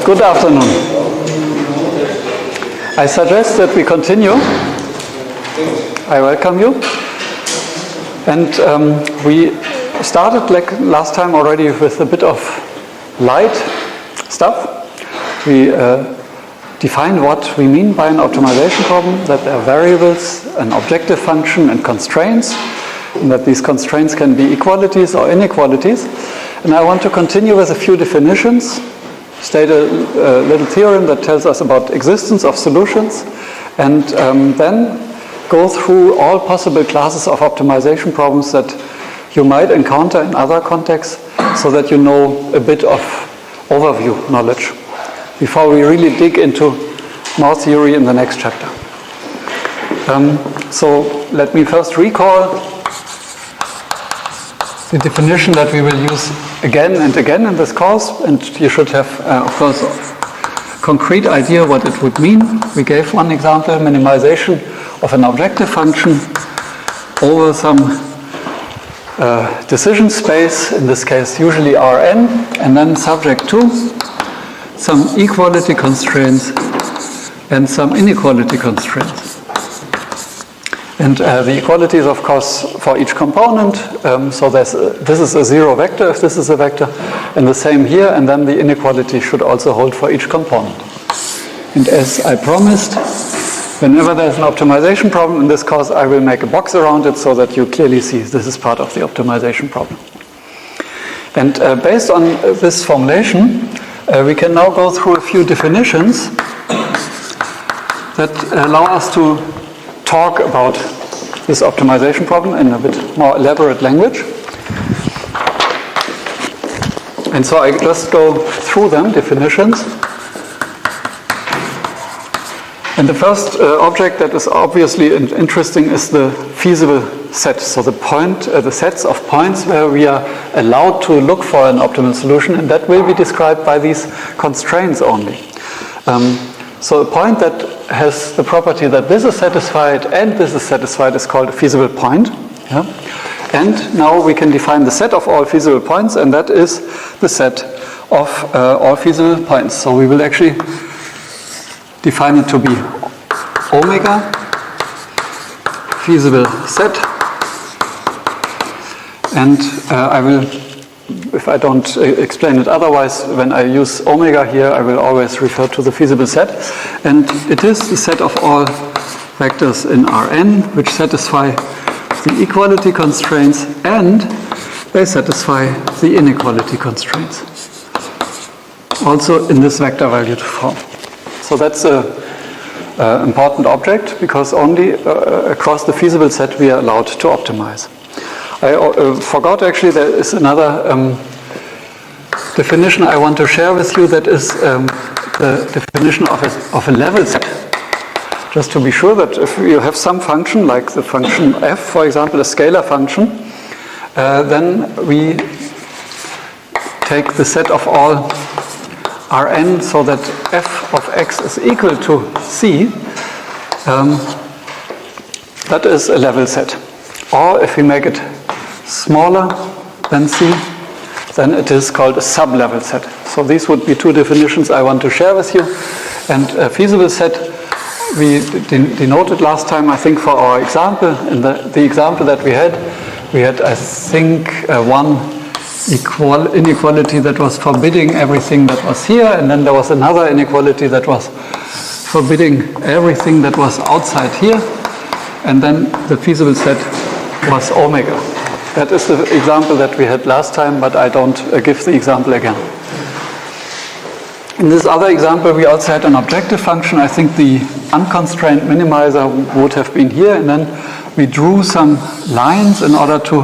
Good afternoon. I suggest that we continue. I welcome you. And we started like last time already with a bit of light stuff. We defined what we mean by an optimization problem, that there are variables, an objective function, and constraints, and that these constraints can be equalities or inequalities. And I want to continue with a few definitions, state a little theorem that tells us about existence of solutions, and then go through all possible classes of optimization problems that you might encounter in other contexts, so that you know a bit of overview knowledge before we really dig into more theory in the next chapter. So let me first recall the definition that we will use again and again in this course, and you should have, of course, a concrete idea what it would mean. We gave one example, minimization of an objective function over some decision space, in this case usually Rn, and then subject to some equality constraints and some inequality constraints. And the equality is, of course, for each component. So this is a zero vector if this is a vector, and the same here. And then the inequality should also hold for each component. And as I promised, whenever there's an optimization problem in this course, I will make a box around it so that you clearly see this is part of the optimization problem. And based on this formulation, we can now go through a few definitions that allow us to talk about this optimization problem in a bit more elaborate language. And so I just go through them, definitions. And the first object that is obviously interesting is the feasible set. So the sets of points where we are allowed to look for an optimal solution, and that will be described by these constraints only. So a point that has the property that this is satisfied and this is satisfied is called a feasible point. Yeah? And now we can define the set of all feasible points, and that is the set of all feasible points. So we will actually define it to be omega feasible set. And I will, if I don't explain it otherwise, when I use omega here, I will always refer to the feasible set. And it is the set of all vectors in Rn which satisfy the equality constraints, and they satisfy the inequality constraints, also in this vector valued form. So that's an important object, because only across the feasible set we are allowed to optimize. I forgot, actually, there is another definition I want to share with you, that is the definition of a level set. Just to be sure that if you have some function, like the function f, for example, a scalar function, then we take the set of all Rn so that f of x is equal to c. That is a level set. Or if we make it smaller than c, then it is called a sub-level set. So these would be two definitions I want to share with you. And a feasible set, we denoted last time, I think, for our example. In the example that we had, I think, one inequality that was forbidding everything that was here, and then there was another inequality that was forbidding everything that was outside here, and then the feasible set was omega. That is the example that we had last time, but I don't give the example again. In this other example, we also had an objective function. I think the unconstrained minimizer would have been here, and then we drew some lines in order to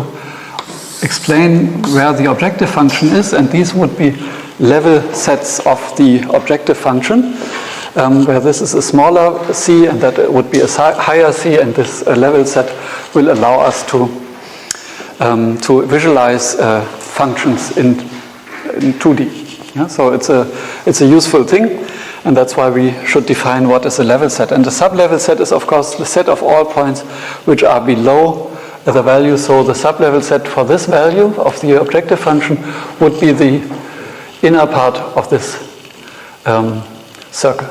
explain where the objective function is, and these would be level sets of the objective function, where this is a smaller c and that would be a higher c, and this level set will allow us to visualize functions in 2D. Yeah? So it's a useful thing, and that's why we should define what is a level set. And the sub-level set is, of course, the set of all points which are below the value. So the sub-level set for this value of the objective function would be the inner part of this circle,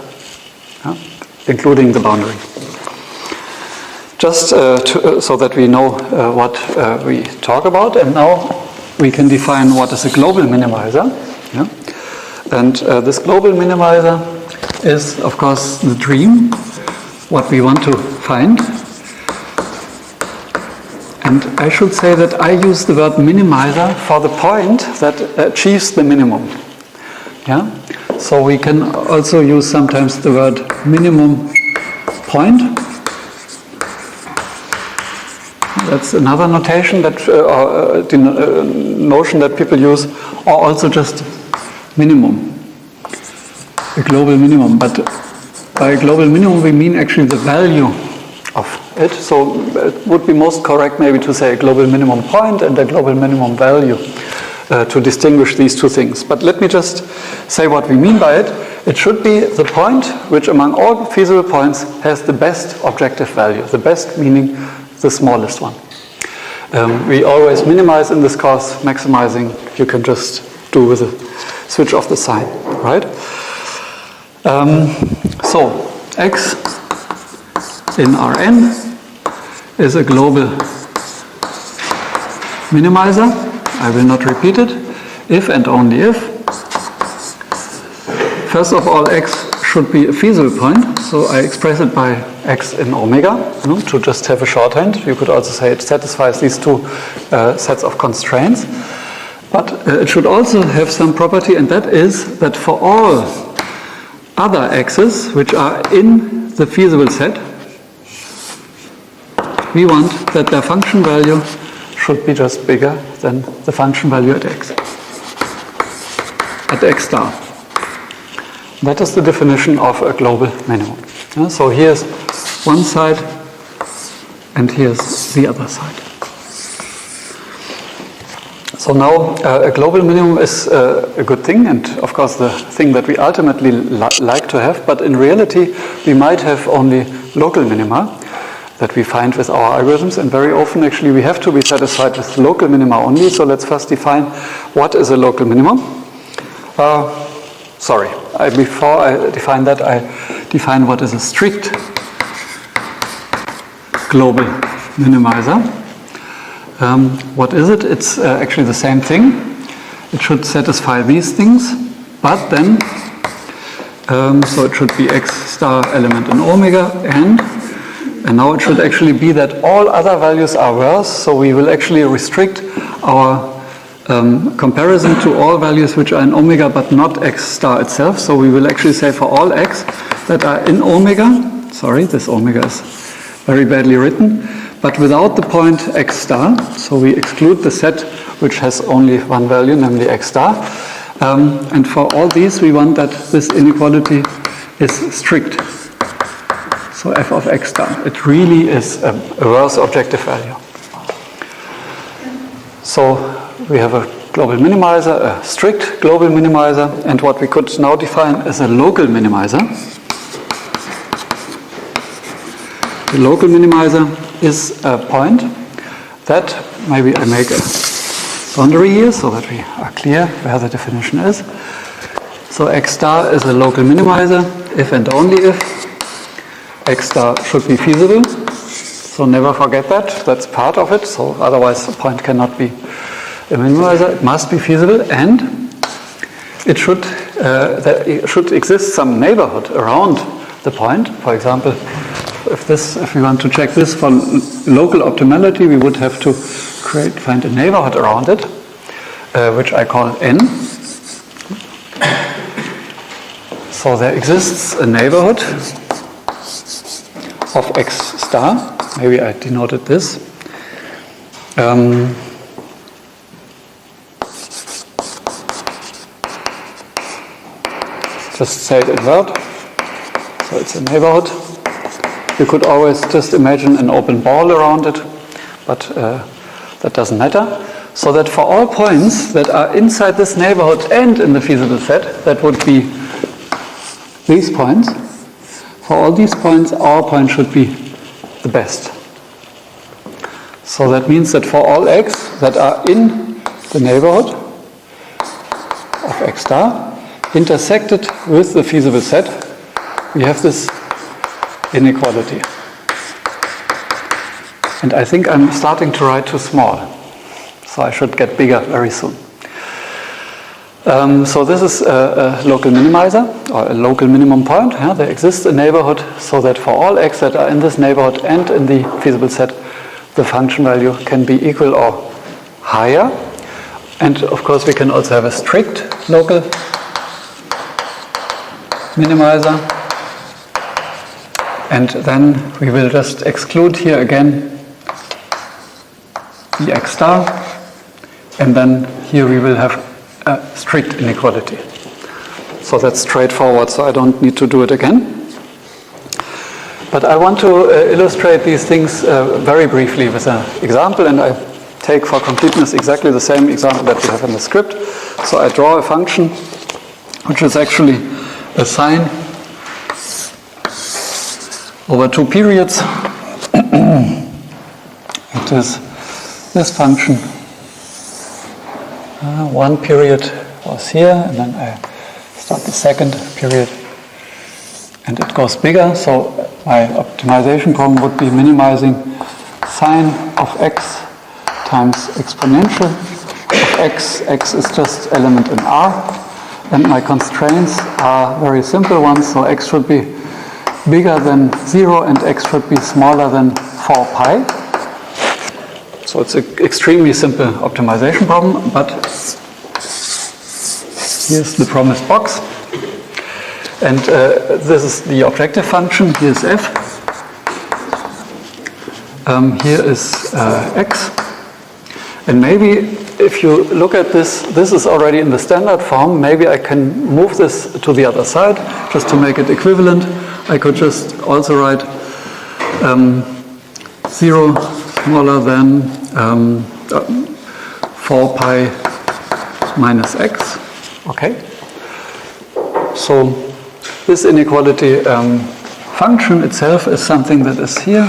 including the boundary. Just so that we know what we talk about, and now we can define what is a global minimizer. Yeah? And this global minimizer is, of course, the dream, what we want to find. And I should say that I use the word minimizer for the point that achieves the minimum. Yeah? So we can also use sometimes the word minimum point. That's another notation that, notion that people use, or also just minimum, a global minimum. But by global minimum we mean actually the value of it. So it would be most correct maybe to say a global minimum point and a global minimum value to distinguish these two things. But let me just say what we mean by it. It should be the point which among all feasible points has the best objective value, the best meaning the smallest one. We always minimize in this course, maximizing you can just do with a switch off the sign, right? So x in Rn is a global minimizer. I will not repeat it. If and only if. First of all, x should be a feasible point, so I express it by x in omega, to just have a shorthand. You could also say it satisfies these two sets of constraints. But it should also have some property, and that is that for all other x's which are in the feasible set, we want that their function value should be just bigger than the function value at x star. That is the definition of a global minimum. So here's one side and here's the other side. So now a global minimum is a good thing, and of course the thing that we ultimately like to have, but in reality we might have only local minima that we find with our algorithms, and very often actually we have to be satisfied with local minima only. So let's first define what is a local minimum. Before I define that, I define what is a strict global minimizer. What is it? It's actually the same thing. It should satisfy these things, but then, so it should be x star element in omega, and now it should actually be that all other values are worse, so we will actually restrict our comparison to all values which are in omega but not x star itself. So we will actually say for all x that are in omega, sorry, this omega is very badly written, but without the point x star, so we exclude the set which has only one value, namely x star, and for all these we want that this inequality is strict. So f of x star, it really is a worse objective value. So we have a global minimizer, a strict global minimizer, and what we could now define is a local minimizer. The local minimizer is a point that, maybe I make a boundary here so that we are clear where the definition is. So x star is a local minimizer if and only if x star should be feasible. So never forget that, that's part of it, so otherwise the point cannot be a minimizer. It must be feasible, and it should there should exist some neighborhood around the point. For example, if we want to check this for local optimality, we would have to find a neighborhood around it, which I call n. So there exists a neighborhood of x star. Maybe I denoted this. Just say it in word. So it's a neighborhood. You could always just imagine an open ball around it, but that doesn't matter. So that for all points that are inside this neighborhood and in the feasible set, that would be these points. For all these points, our point should be the best. So that means that for all x that are in the neighborhood of x star, intersected with the feasible set, we have this inequality. And I think I'm starting to write too small, so I should get bigger very soon. So this is a local minimizer, or a local minimum point. Yeah? There exists a neighborhood so that for all x that are in this neighborhood and in the feasible set, the function value can be equal or higher. And of course we can also have a strict local minimizer. And then we will just exclude here again the x star. And then here we will have a strict inequality. So that's straightforward, so I don't need to do it again. But I want to illustrate these things very briefly with an example, and I take for completeness exactly the same example that we have in the script. So I draw a function which is actually a sine over two periods. It is this function. One period was here, and then I start the second period, and it goes bigger. So my optimization problem would be minimizing sine of x times exponential of x. X is just element in R, and my constraints are very simple ones. So x should be bigger than 0, and x should be smaller than 4 pi. So it's an extremely simple optimization problem, but here's the promised box. And this is the objective function. Here's f. Here is x. And maybe if you look at this, this is already in the standard form. Maybe I can move this to the other side just to make it equivalent. I could just also write 0 smaller than 4 pi minus x. Okay. So this inequality function itself is something that is here.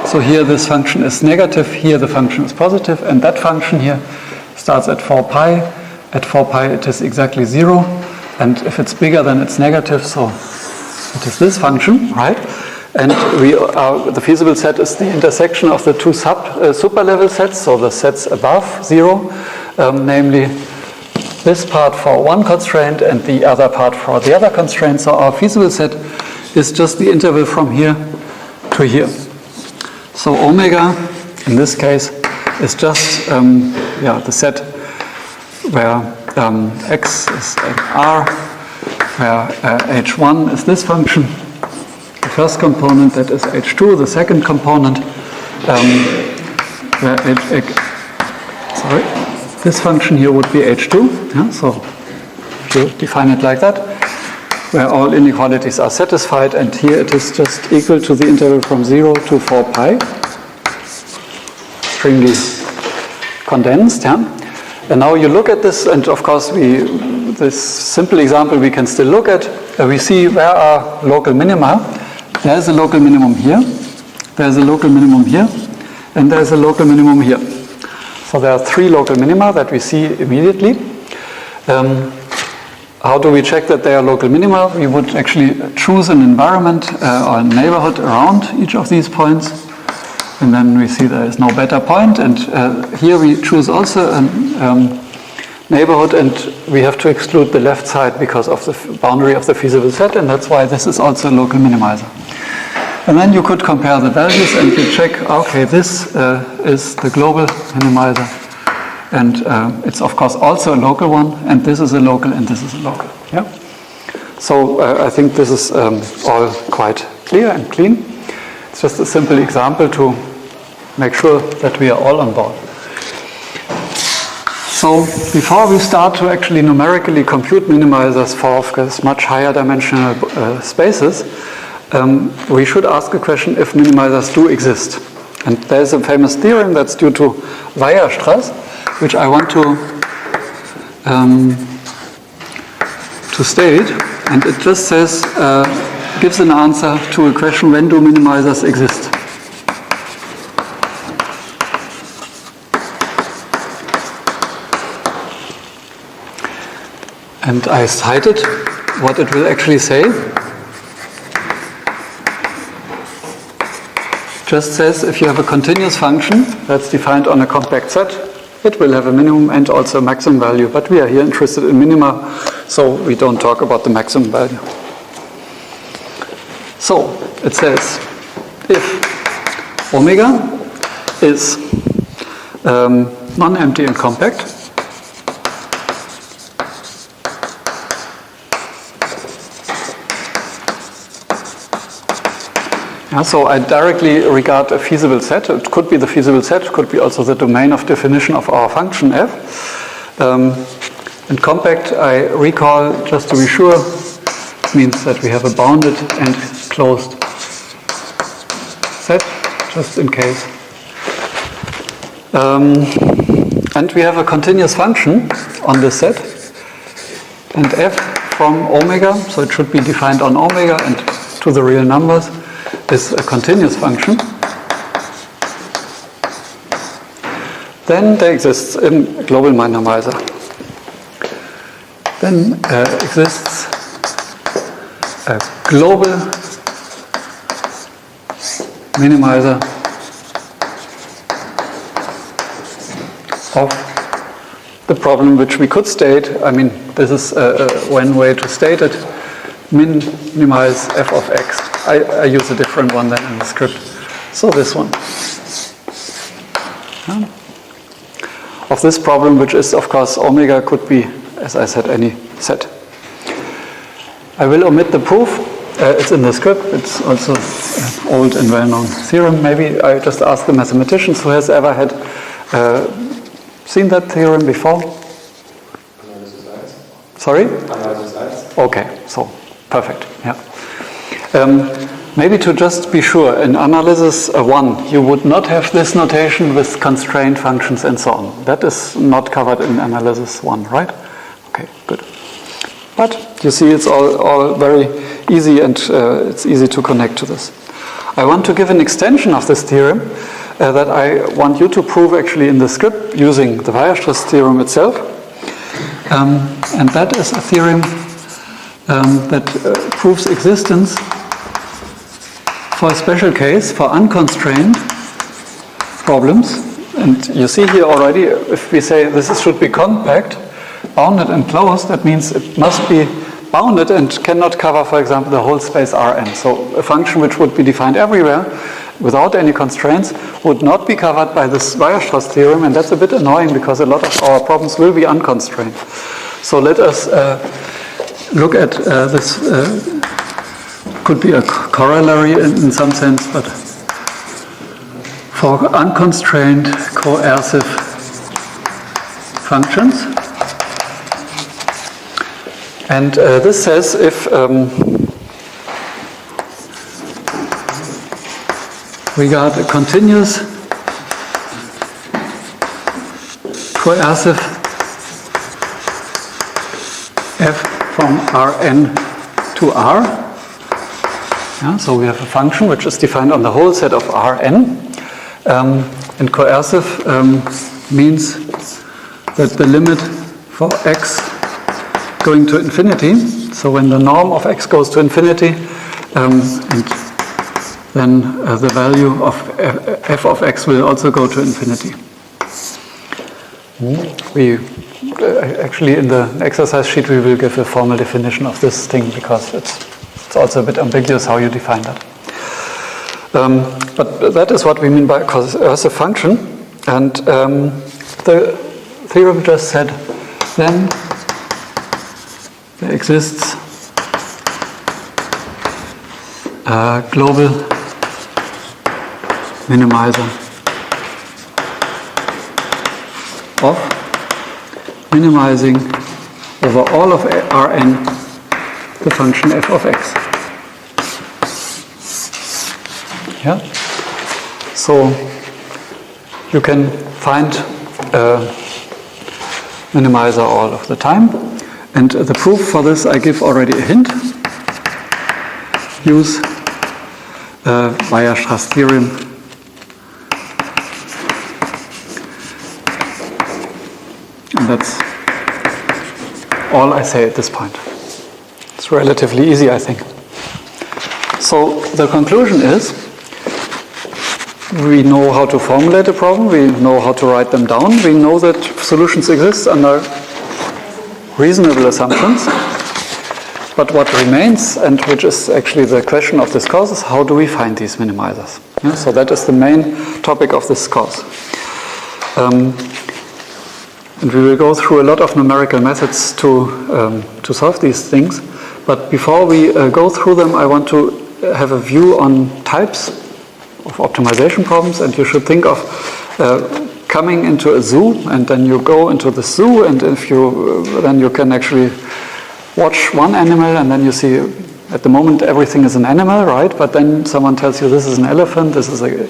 So here this function is negative, here the function is positive, and that function here starts at 4 pi. At 4 pi it is exactly 0, and if it's bigger then it's negative, so it is this function, right? And the feasible set is the intersection of the two super level sets, so the sets above 0, namely this part for one constraint and the other part for the other constraint. So our feasible set is just the interval from here to here. So omega, in this case, is just the set where x is at R, where h1 is this function, the first component, that is h2, the second component, where this function here would be h2, yeah? So if you define it like that, where all inequalities are satisfied, and here it is just equal to the interval from 0 to 4 pi, extremely condensed. Yeah? And now you look at this, and of course this simple example we can still look at. We see where are local minima. There's a local minimum here, there's a local minimum here, and there's a local minimum here. So there are 3 local minima that we see immediately. How do we check that they are local minima? We would actually choose an environment or a neighborhood around each of these points, and then we see there is no better point. And here we choose also a neighborhood, and we have to exclude the left side because of the boundary of the feasible set, and that's why this is also a local minimizer. And then you could compare the values and you check, okay, this is the global minimizer, and it's of course also a local one, and this is a local, and this is a local. Yeah. So I think this is all quite clear and clean. It's just a simple example to make sure that we are all on board. So before we start to actually numerically compute minimizers for, of course, much higher dimensional spaces, we should ask a question if minimizers do exist. And there's a famous theorem that's due to Weierstrass, which I want to state, and it just says, gives an answer to a question, when do minimizers exist? And I cited what it will actually say. Just says if you have a continuous function that's defined on a compact set, it will have a minimum and also a maximum value. But we are here interested in minima, so we don't talk about the maximum value. So it says if omega is non-empty and compact, so I directly regard a feasible set. It could be the feasible set, it could be also the domain of definition of our function f. And compact, I recall, just to be sure, means that we have a bounded and closed set, just in case. And we have a continuous function on this set. And f from omega, so it should be defined on omega and to the real numbers, is a continuous function. Then there exists a global minimizer. Then exists a global minimizer of the problem which we could state. I mean, this is one way to state it. Minimize f of x. I use a different one than in the script. So this one. Yeah. Of this problem, which is, of course, omega could be, as I said, any set. I will omit the proof. It's in the script. It's also an old and well-known theorem. Maybe I just ask the mathematicians who has ever had seen that theorem before? Sorry? Okay, so perfect. Yeah. Maybe to just be sure, in analysis 1, you would not have this notation with constraint functions and so on. That is not covered in analysis 1, right? Okay, good. But you see, it's all very easy, and it's easy to connect to this. I want to give an extension of this theorem that I want you to prove actually in the script using the Weierstrass theorem itself. And that is a theorem that proves existence for a special case for unconstrained problems. And you see here already, if we say this should be compact, bounded and closed, that means it must be bounded and cannot cover, for example, the whole space Rn. So a function which would be defined everywhere without any constraints would not be covered by this Weierstrass theorem, and that's a bit annoying because a lot of our problems will be unconstrained. So let us look at this. Could be a corollary in some sense, but for unconstrained coercive functions. And this says if we got a continuous coercive f from Rn to R. Yeah, so we have a function which is defined on the whole set of Rn. And coercive means that the limit for x going to infinity, so when the norm of x goes to infinity, and then the value of f of x will also go to infinity. We actually in the exercise sheet we will give a formal definition of this thing because it's also a bit ambiguous how you define that. But that is what we mean by coercive function. And the theorem just said then there exists a global minimizer of minimizing over all of Rn the function f of x. Yeah. So you can find a minimizer all of the time. And the proof for this I give already a hint. Use Weierstrass theorem. And that's all I say at this point. It's relatively easy, I think. So the conclusion is, we know how to formulate a problem, we know how to write them down, we know that solutions exist under reasonable assumptions. But what remains, and which is actually the question of this course, is how do we find these minimizers? Yeah, so that is the main topic of this course. And we will go through a lot of numerical methods to solve these things. But before we go through them, I want to have a view on types of optimization problems. And you should think of coming into a zoo, and then you go into the zoo, and then you can actually watch one animal, and then you see, at the moment, everything is an animal, right? But then someone tells you this is an elephant, this is an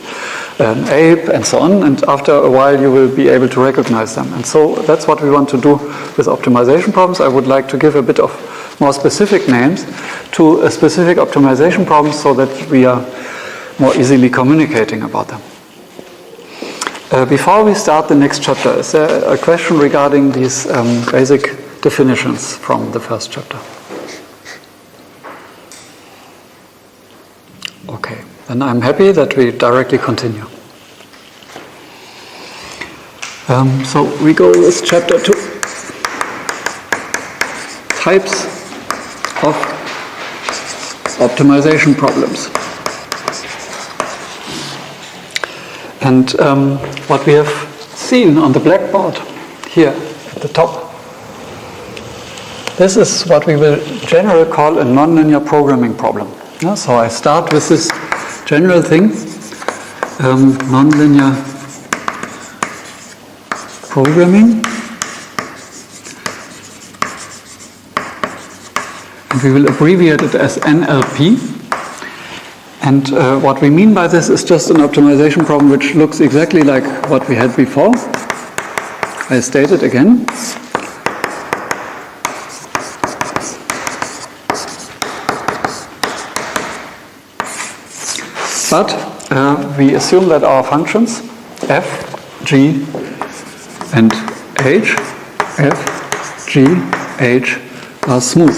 ape, and so on. And after a while, you will be able to recognize them. And so that's what we want to do with optimization problems. I would like to give a bit of more specific names to a specific optimization problems so that we are more easily communicating about them. Before we start the next chapter, is there a question regarding these basic definitions from the first chapter? Okay, then I'm happy that we directly continue. So we go with chapter 2. Types of optimization problems. And what we have seen on the blackboard here at the top, this is what we will generally call a nonlinear programming problem. Yeah, so I start with this general thing, nonlinear programming. And we will abbreviate it as NLP. And what we mean by this is just an optimization problem which looks exactly like what we had before. I state it again. But we assume that our functions f, g, and h, f, g, h are smooth.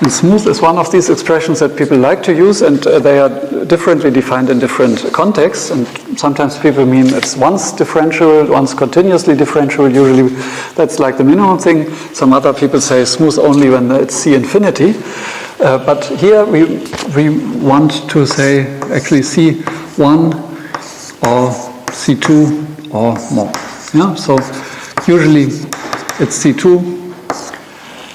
And smooth is one of these expressions that people like to use, and they are differently defined in different contexts. And sometimes people mean it's once differentiable, once continuously differentiable. Usually that's like the minimum thing. Some other people say smooth only when it's C infinity. But here we want to say actually C1 or C2 or more. Yeah? So usually it's C2.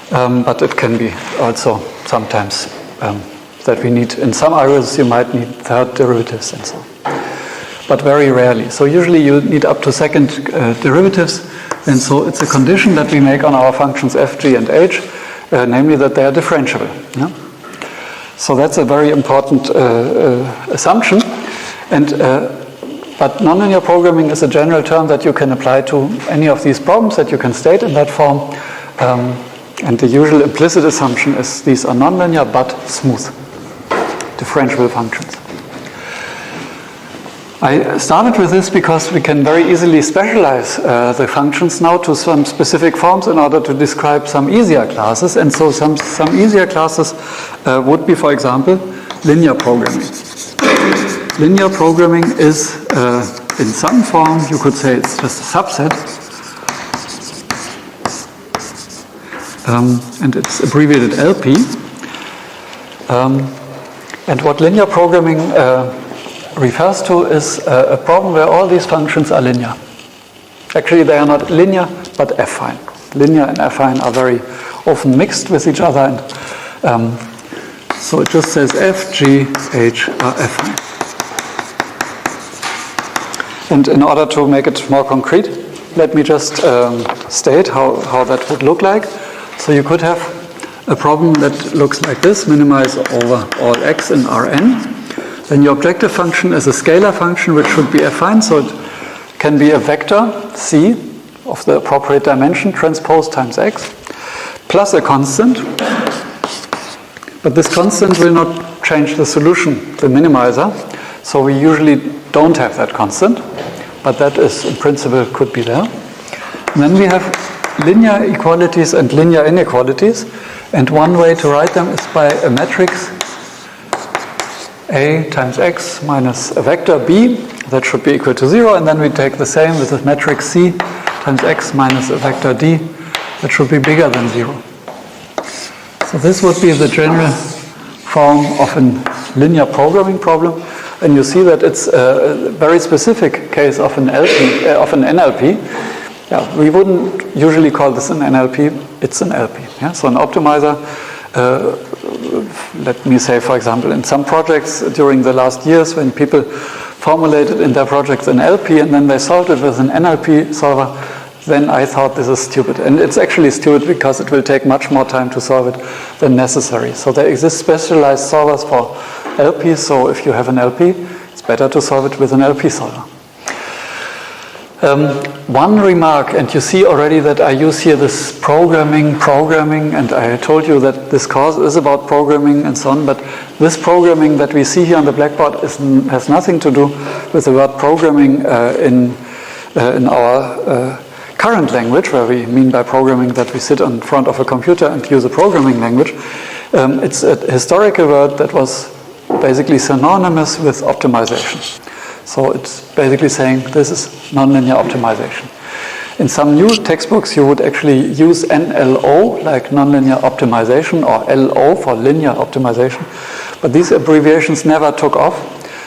But it can be also sometimes that we need, in some areas you might need third derivatives and so on. But very rarely. So usually you need up to second derivatives, and so it's a condition that we make on our functions f, g, and h, namely that they are differentiable. Yeah? So that's a very important assumption. And but nonlinear programming is a general term that you can apply to any of these problems that you can state in that form. And the usual implicit assumption is these are nonlinear but smooth, differentiable functions. I started with this because we can very easily specialize the functions now to some specific forms in order to describe some easier classes. And so some easier classes would be, for example, linear programming. Linear programming is, in some form, you could say it's just a subset. And it's abbreviated LP. And what linear programming refers to is a problem where all these functions are linear. Actually, they are not linear, but affine. Linear and affine are very often mixed with each other. And so it just says f, g, h are affine. And in order to make it more concrete, let me just state how that would look like. So you could have a problem that looks like this, minimize over all x in Rn. Then your objective function is a scalar function which should be affine, so it can be a vector c of the appropriate dimension transpose times x plus a constant. But this constant will not change the solution, the minimizer, so we usually don't have that constant, but that is in principle could be there. And then we have linear equalities and linear inequalities, and one way to write them is by a matrix A times X minus a vector B, that should be equal to 0, and then we take the same with the matrix C times X minus a vector D, that should be bigger than 0. So this would be the general form of a linear programming problem, and you see that it's a very specific case of an NLP. Yeah, we wouldn't usually call this an NLP, it's an LP. Yeah? So an optimizer, let me say, for example, in some projects during the last years when people formulated in their projects an LP and then they solved it with an NLP solver, then I thought this is stupid. And it's actually stupid because it will take much more time to solve it than necessary. So there exist specialized solvers for LPs, so if you have an LP, it's better to solve it with an LP solver. One remark, and you see already that I use here this programming, and I told you that this course is about programming and so on, but this programming that we see here on the blackboard has nothing to do with the word programming in our current language, where we mean by programming that we sit in front of a computer and use a programming language. It's a historical word that was basically synonymous with optimization. So it's basically saying this is nonlinear optimization. In some new textbooks you would actually use NLO, like nonlinear optimization, or LO for linear optimization, but these abbreviations never took off.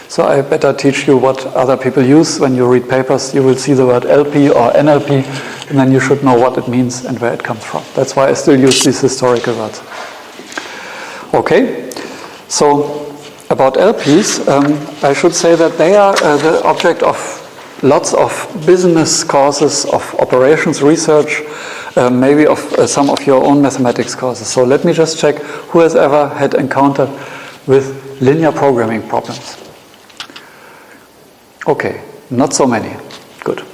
So I better teach you what other people use. When you read papers, you will see the word LP or NLP, and then you should know what it means and where it comes from. That's why I still use these historical words. Okay, so about LPs, I should say that they are the object of lots of business courses, of operations research, maybe of some of your own mathematics courses. So let me just check who has ever had encounter with linear programming problems. Okay, not so many. Good.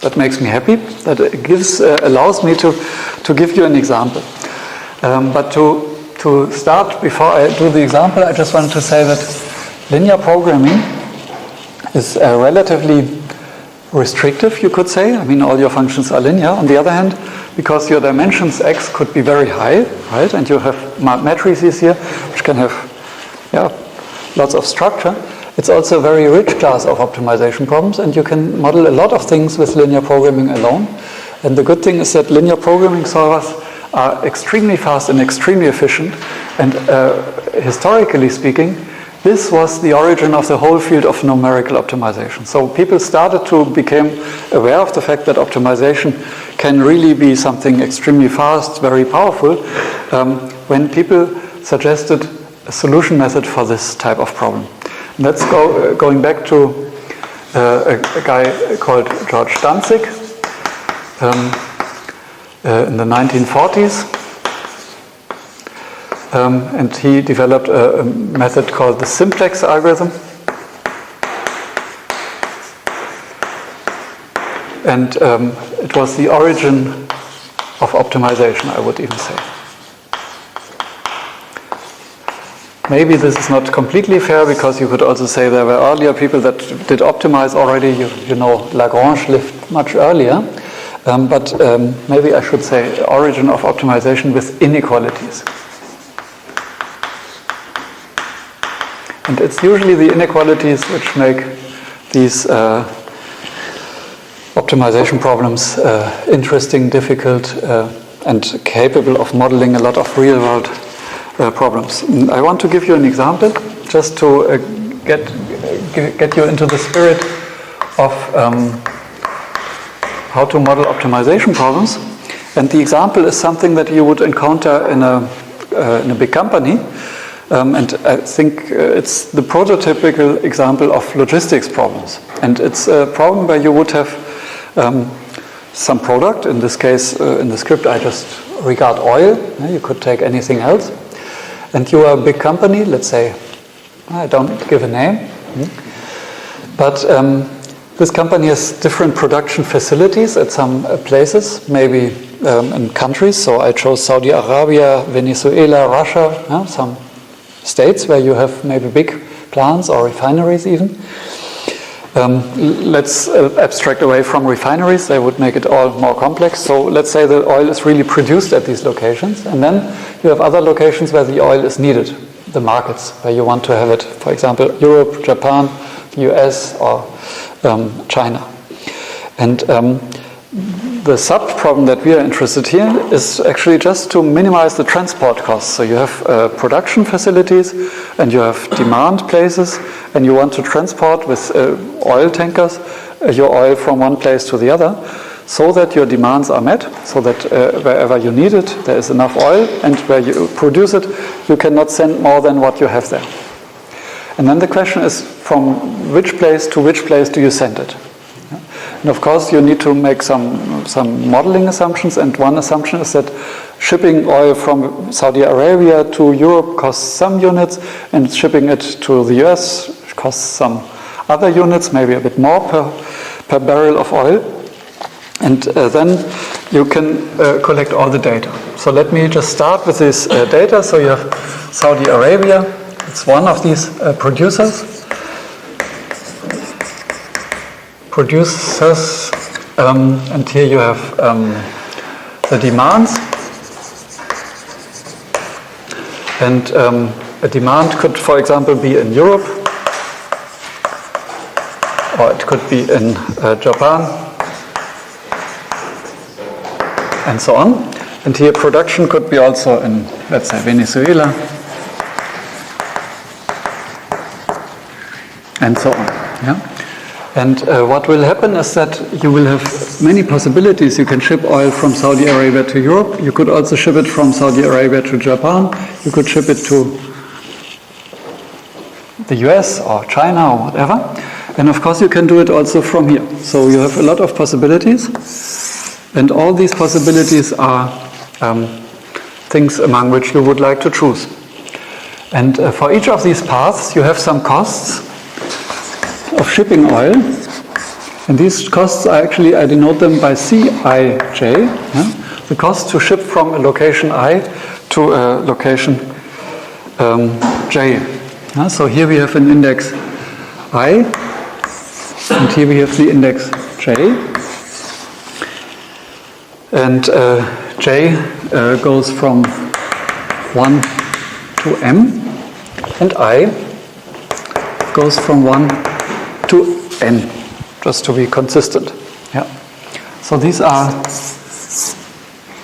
That makes me happy. That allows me to give you an example. But to start, before I do the example, I just wanted to say that linear programming is relatively restrictive, you could say. I mean, all your functions are linear. On the other hand, because your dimensions x could be very high, right? And you have matrices here, which can have lots of structure. It's also a very rich class of optimization problems, and you can model a lot of things with linear programming alone. And the good thing is that linear programming solvers are extremely fast and extremely efficient. And historically speaking, this was the origin of the whole field of numerical optimization. So people started to become aware of the fact that optimization can really be something extremely fast, very powerful, when people suggested a solution method for this type of problem. Let's going back to a guy called George Danzig in the 1940s. And he developed a method called the simplex algorithm. And it was the origin of optimization, I would even say. Maybe this is not completely fair, because you could also say there were earlier people that did optimize already. You know, Lagrange lived much earlier. But maybe I should say origin of optimization with inequalities. And it's usually the inequalities which make these optimization problems interesting, difficult, and capable of modeling a lot of real-world problems. I want to give you an example, just to get you into the spirit of how to model optimization problems. And the example is something that you would encounter in a big company. And I think it's the prototypical example of logistics problems. And it's a problem where you would have some product. In this case, in the script, I just regard oil. You could take anything else. And you are a big company, let's say, I don't give a name. But this company has different production facilities at some places, maybe in countries. So I chose Saudi Arabia, Venezuela, Russia, some states where you have maybe big plants or refineries even. Let's abstract away from refineries. They would make it all more complex. So let's say the oil is really produced at these locations, and then you have other locations where the oil is needed, the markets where you want to have it. For example, Europe, Japan, the US, or China. And the sub-problem that we are interested here is actually just to minimize the transport costs. So you have production facilities and you have demand places, and you want to transport with oil tankers your oil from one place to the other, so that your demands are met, so that wherever you need it, there is enough oil, and where you produce it, you cannot send more than what you have there. And then the question is, from which place to which place do you send it? And of course, you need to make some modeling assumptions, and one assumption is that shipping oil from Saudi Arabia to Europe costs some units, and shipping it to the US costs some other units, maybe a bit more per barrel of oil. And then you can collect all the data. So let me just start with this data. So you have Saudi Arabia. It's one of these producers, and here you have the demands. And a demand could, for example, be in Europe, or it could be in Japan, and so on. And here production could be also in, let's say, Venezuela, and so on. Yeah? And what will happen is that you will have many possibilities. You can ship oil from Saudi Arabia to Europe. You could also ship it from Saudi Arabia to Japan. You could ship it to the US or China or whatever. And of course you can do it also from here. So you have a lot of possibilities. And all these possibilities are things among which you would like to choose. And for each of these paths you have some costs of shipping oil, and these costs are actually, I denote them by Cij, the cost to ship from a location I to a location J. So here we have an index I, and here we have the index J, and J goes from 1 to M, and I goes from 1 to N, just to be consistent. Yeah. So these are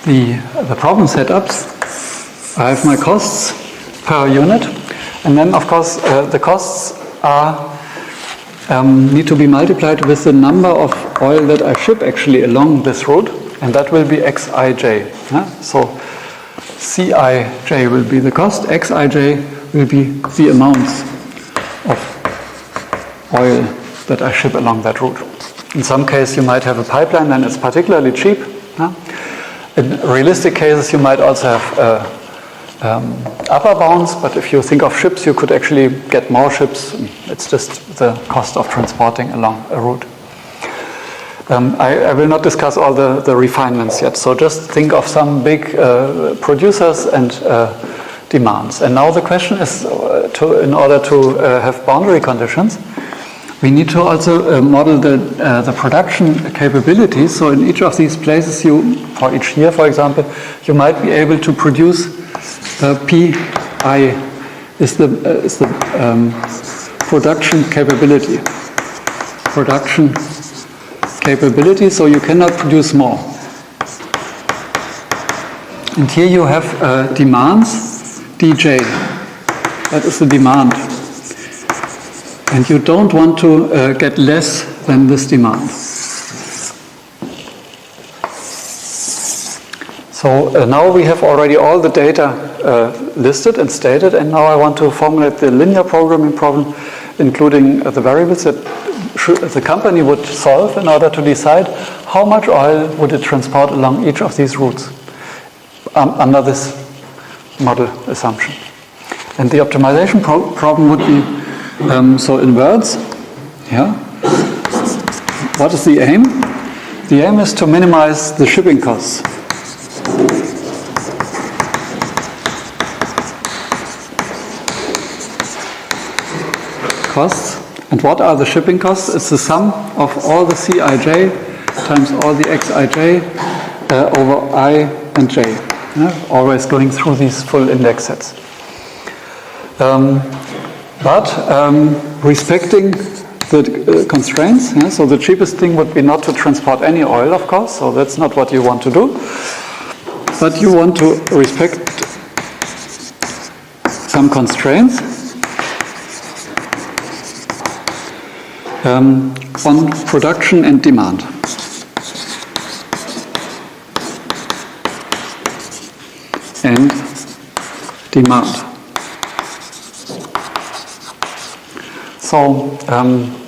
the problem setups. I have my costs per unit, and then of course the costs are need to be multiplied with the number of oil that I ship actually along this route, and that will be Xij. Yeah? So Cij will be the cost, Xij will be the amounts of oil that I ship along that route. In some case you might have a pipeline, then it's particularly cheap. Yeah? In realistic cases you might also have upper bounds, but if you think of ships you could actually get more ships. It's just the cost of transporting along a route. I will not discuss all the refinements yet, so just think of some big producers and demands. And now the question is, in order to have boundary conditions, we need to also model the production capabilities. So in each of these places, for each year, for example, you might be able to produce Pi is the production capability. Production capability, so you cannot produce more. And here you have demands, dj. That is the demand. And you don't want to get less than this demand. So now we have already all the data listed and stated, and now I want to formulate the linear programming problem, including the variables that the company would solve in order to decide how much oil would it transport along each of these routes under this model assumption. And the optimization problem would be, so in words, yeah, what is the aim? The aim is to minimize the shipping costs. And what are the shipping costs? It's the sum of all the Cij times all the Xij over I and j. Always going through these full index sets. But respecting the constraints, so the cheapest thing would be not to transport any oil, of course, so that's not what you want to do. But you want to respect some constraints on production and demand. And demand. So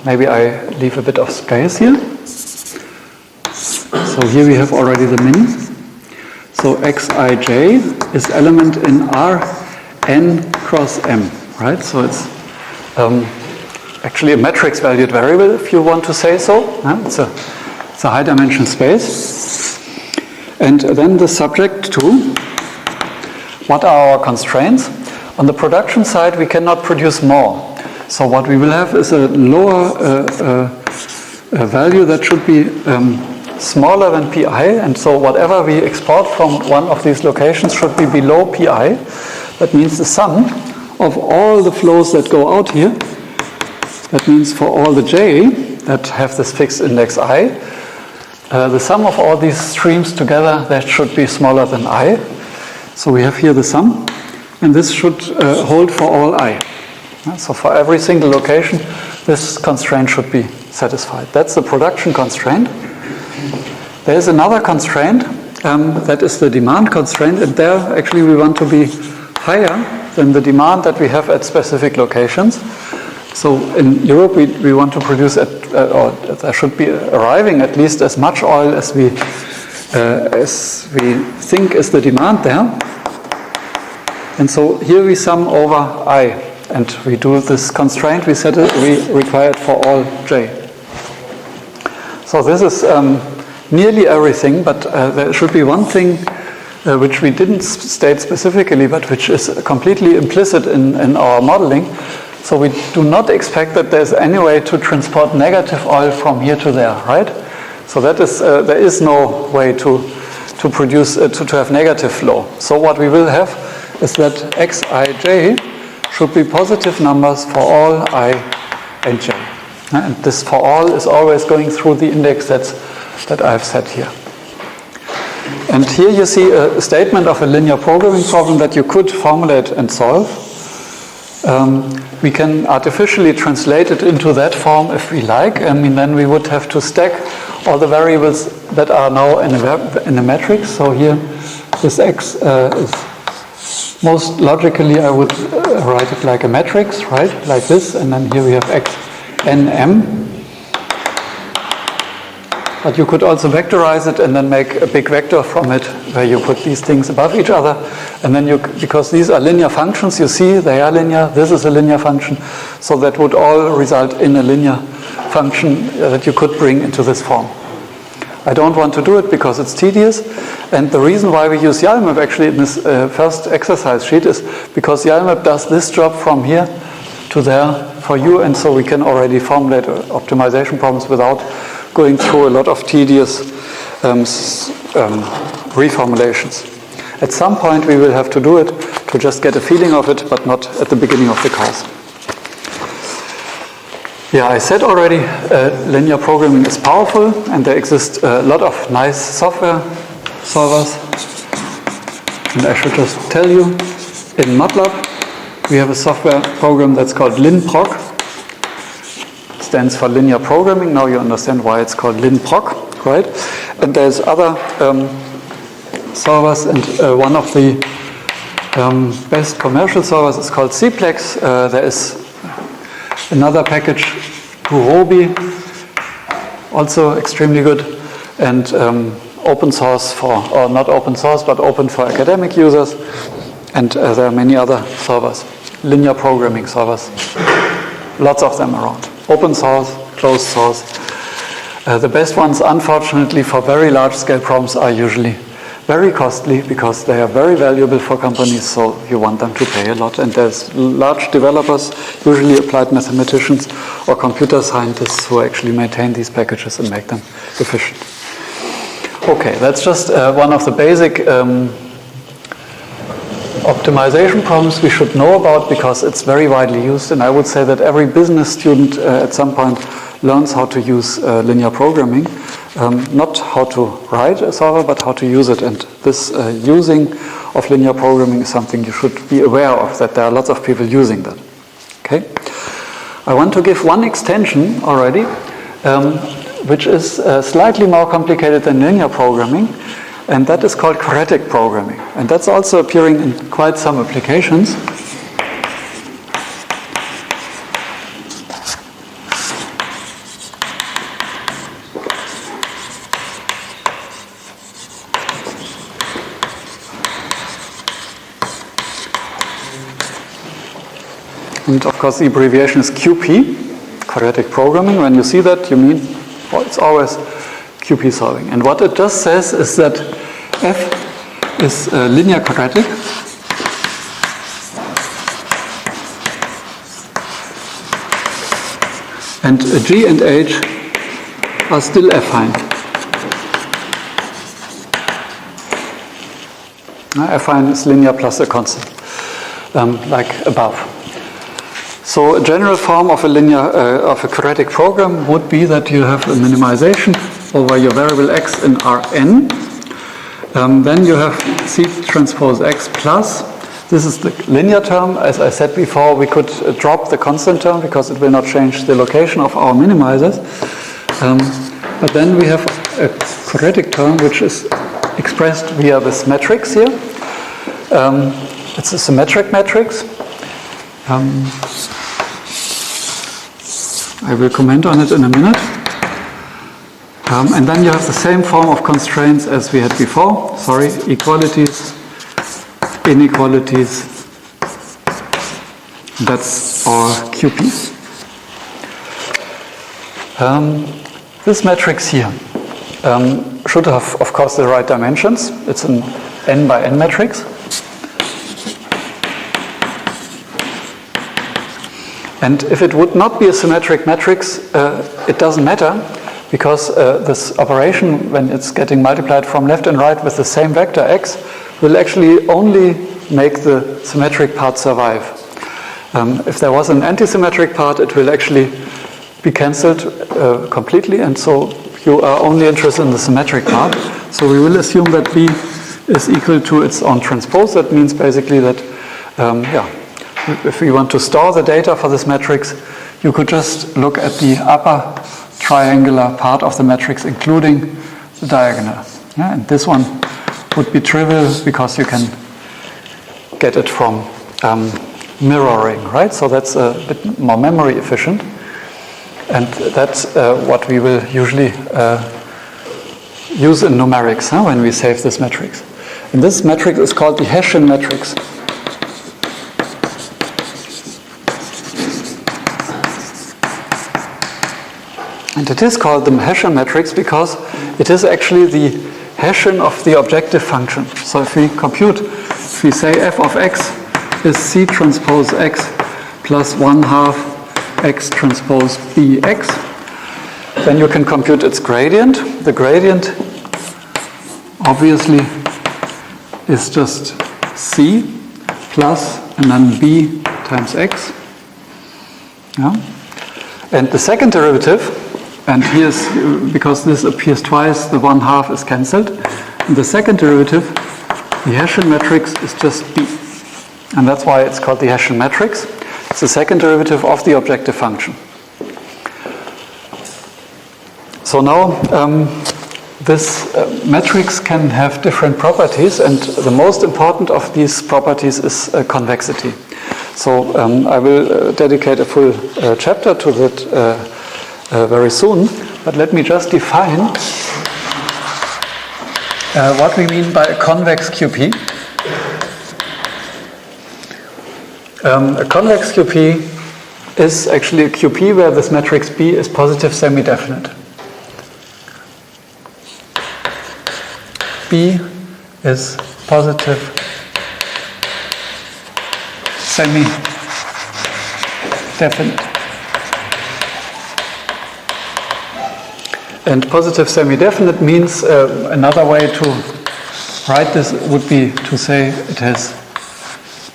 maybe I leave a bit of space here. So here we have already the min. So Xij is element in Rn cross m, right? So it's actually a matrix valued variable, if you want to say so. It's a high dimension space. And then the subject to what are our constraints? On the production side, we cannot produce more. So what we will have is a lower value that should be smaller than pi, and so whatever we export from one of these locations should be below pi. That means the sum of all the flows that go out here, that means for all the j that have this fixed index I, the sum of all these streams together, that should be smaller than I. So we have here the sum, and this should hold for all I. So for every single location, this constraint should be satisfied. That's the production constraint. There is another constraint, that is the demand constraint, and there actually we want to be higher than the demand that we have at specific locations. So in Europe, we want to produce, or there should be arriving at least as much oil as we think is the demand there. And so here we sum over I, and we do this constraint, we require it for all j. So this is nearly everything, but there should be one thing which we didn't state specifically, but which is completely implicit in our modeling. So we do not expect that there's any way to transport negative oil from here to there, right? So that is there is no way to produce to have negative flow. So what we will have is that Xij should be positive numbers for all I and j. And this for all is always going through the index sets that I've set here. And here you see a statement of a linear programming problem that you could formulate and solve. We can artificially translate it into that form if we like. I mean, then we would have to stack all the variables that are now in a matrix. So here, this x is most logically, I would write it like a matrix, right? Like this, and then here we have x n m. But you could also vectorize it and then make a big vector from it, where you put these things above each other, and then because these are linear functions, you see they are linear. This is a linear function, so that would all result in a linear function that you could bring into this form. I don't want to do it because it's tedious, and the reason why we use YALMAP actually in this first exercise sheet is because YALMAP does this job from here to there for you, and so we can already formulate optimization problems without going through a lot of tedious reformulations. At some point we will have to do it to just get a feeling of it, but not at the beginning of the course. Yeah, I said already, linear programming is powerful, and there exist a lot of nice software solvers. And I should just tell you, in MATLAB, we have a software program that's called linproc. It stands for linear programming. Now you understand why it's called linproc, right? And there's other solvers, and one of the best commercial solvers is called Cplex. There is another package, Gurobi, also extremely good, and open source or not open source, but open for academic users. And there are many other solvers, linear programming solvers, lots of them around. Open source, closed source. The best ones, unfortunately, for very large scale problems are usually very costly because they are very valuable for companies, so you want them to pay a lot. And there's large developers, usually applied mathematicians or computer scientists, who actually maintain these packages and make them efficient. Okay, that's just one of the basic optimization problems we should know about because it's very widely used. And I would say that every business student at some point learns how to use linear programming. Not how to write a solver, but how to use it. And this using of linear programming is something you should be aware of, that there are lots of people using that. Okay? I want to give one extension already, which is slightly more complicated than linear programming, and that is called quadratic programming. And that's also appearing in quite some applications. And of course, the abbreviation is QP, quadratic programming. When you see that, you mean, well, it's always QP solving. And what it just says is that F is linear quadratic. And G and H are still affine. Affine is linear plus a constant, like above. So a general form of a linear of a quadratic program would be that you have a minimization over your variable x in Rn. Then you have C transpose x plus. This is the linear term. As I said before, we could drop the constant term because it will not change the location of our minimizers. But then we have a quadratic term which is expressed via this matrix here. It's a symmetric matrix. I will comment on it in a minute. And then you have the same form of constraints as we had before. Sorry, equalities, inequalities. That's our QPs. This matrix here should have, of course, the right dimensions. It's an n by n matrix. And if it would not be a symmetric matrix, it doesn't matter, because this operation, when it's getting multiplied from left and right with the same vector x, will actually only make the symmetric part survive. If there was an anti-symmetric part, it will actually be cancelled completely, and so you are only interested in the symmetric part. So we will assume that B is equal to its own transpose. That means basically that, if you want to store the data for this matrix, you could just look at the upper triangular part of the matrix, including the diagonal. Yeah? And this one would be trivial because you can get it from mirroring, right? So that's a bit more memory efficient. And that's what we will usually use in numerics when we save this matrix. And this matrix is called the Hessian matrix. And it is called the Hessian matrix because it is actually the Hessian of the objective function. So if we say f of x is C transpose x plus 1/2 x transpose bx, then you can compute its gradient. The gradient obviously is just C plus and then b times x. Yeah? And the second derivative, and here's, because this appears twice, the 1/2 is cancelled. And the second derivative, the Hessian matrix, is just B. And that's why it's called the Hessian matrix. It's the second derivative of the objective function. So now, this matrix can have different properties, and the most important of these properties is convexity. So I will dedicate a full chapter to that very soon, but let me just define what we mean by a convex QP. A convex QP is actually a QP where this matrix B is positive semi-definite. B is positive semi-definite. And positive semi-definite means another way to write this would be to say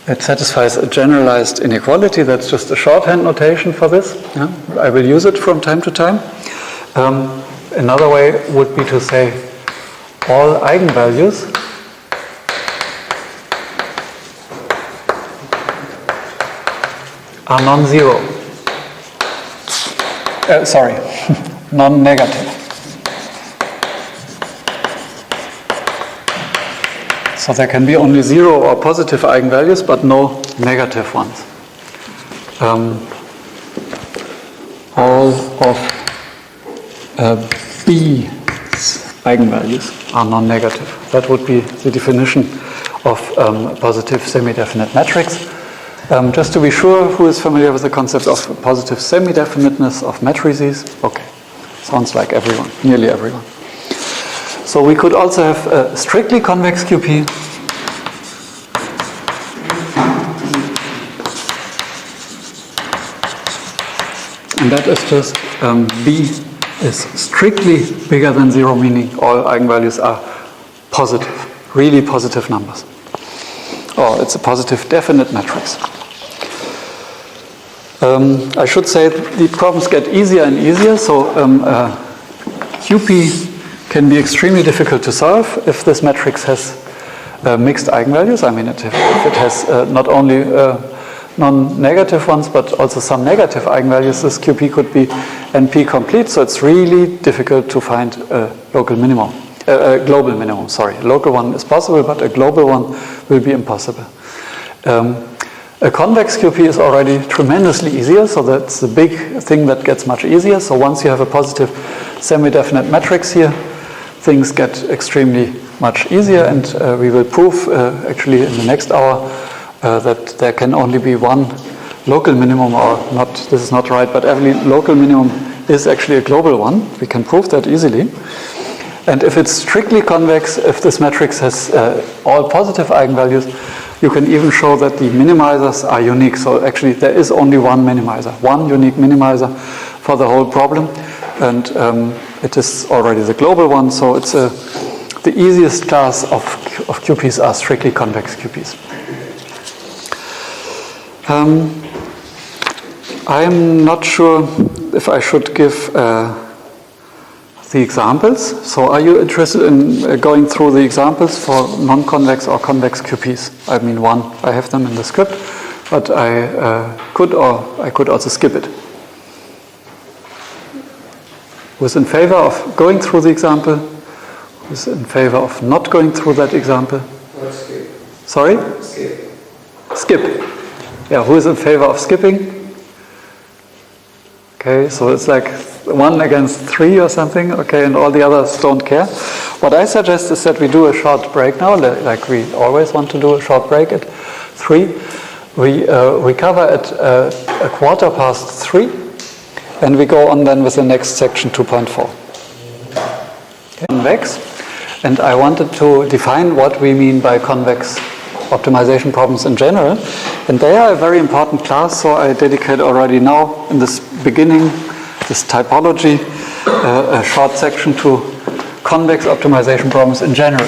it satisfies a generalized inequality. That's just a shorthand notation for this. Yeah? I will use it from time to time. Another way would be to say all eigenvalues are non-zero. Non-negative. So there can be only zero or positive eigenvalues, but no negative ones. All of B's eigenvalues are non-negative. That would be the definition of positive semi-definite matrix. Just to be sure, who is familiar with the concept of positive semi-definiteness of matrices? Okay, sounds like everyone, nearly everyone. So we could also have a strictly convex QP. And that is just B is strictly bigger than zero, meaning all eigenvalues are positive, really positive numbers. Or it's a positive definite matrix. I should say the problems get easier and easier, so QP can be extremely difficult to solve if this matrix has mixed eigenvalues. I mean, if it has not only non-negative ones, but also some negative eigenvalues, this QP could be NP complete, so it's really difficult to find a local minimum. A global minimum, sorry. A local one is possible, but a global one will be impossible. A convex QP is already tremendously easier, so that's the big thing that gets much easier. So once you have a positive semi-definite matrix here, things get extremely much easier, and we will prove actually in the next hour that there can only be one local minimum, or not, this is not right, but every local minimum is actually a global one. We can prove that easily. And if it's strictly convex, if this matrix has all positive eigenvalues, you can even show that the minimizers are unique. So actually there is only one minimizer, one unique minimizer for the whole problem. And it is already the global one, so it's the easiest class of QPs are strictly convex QPs. I'm not sure if I should give the examples. So are you interested in going through the examples for non-convex or convex QPs? I mean, I have them in the script, but I could also skip it. Who's in favor of going through the example? Who's in favor of not going through that example? Or skip. Sorry? Skip. Skip. Yeah, who is in favor of skipping? Okay, so it's like 1 against 3 or something, okay, and all the others don't care. What I suggest is that we do a short break now, like we always want to do a short break at 3. We cover at 3:15, and we go on then with the next section 2.4. Okay. Convex, and I wanted to define what we mean by convex optimization problems in general, and they are a very important class, so I dedicate already now in this beginning, this typology, a short section to convex optimization problems in general.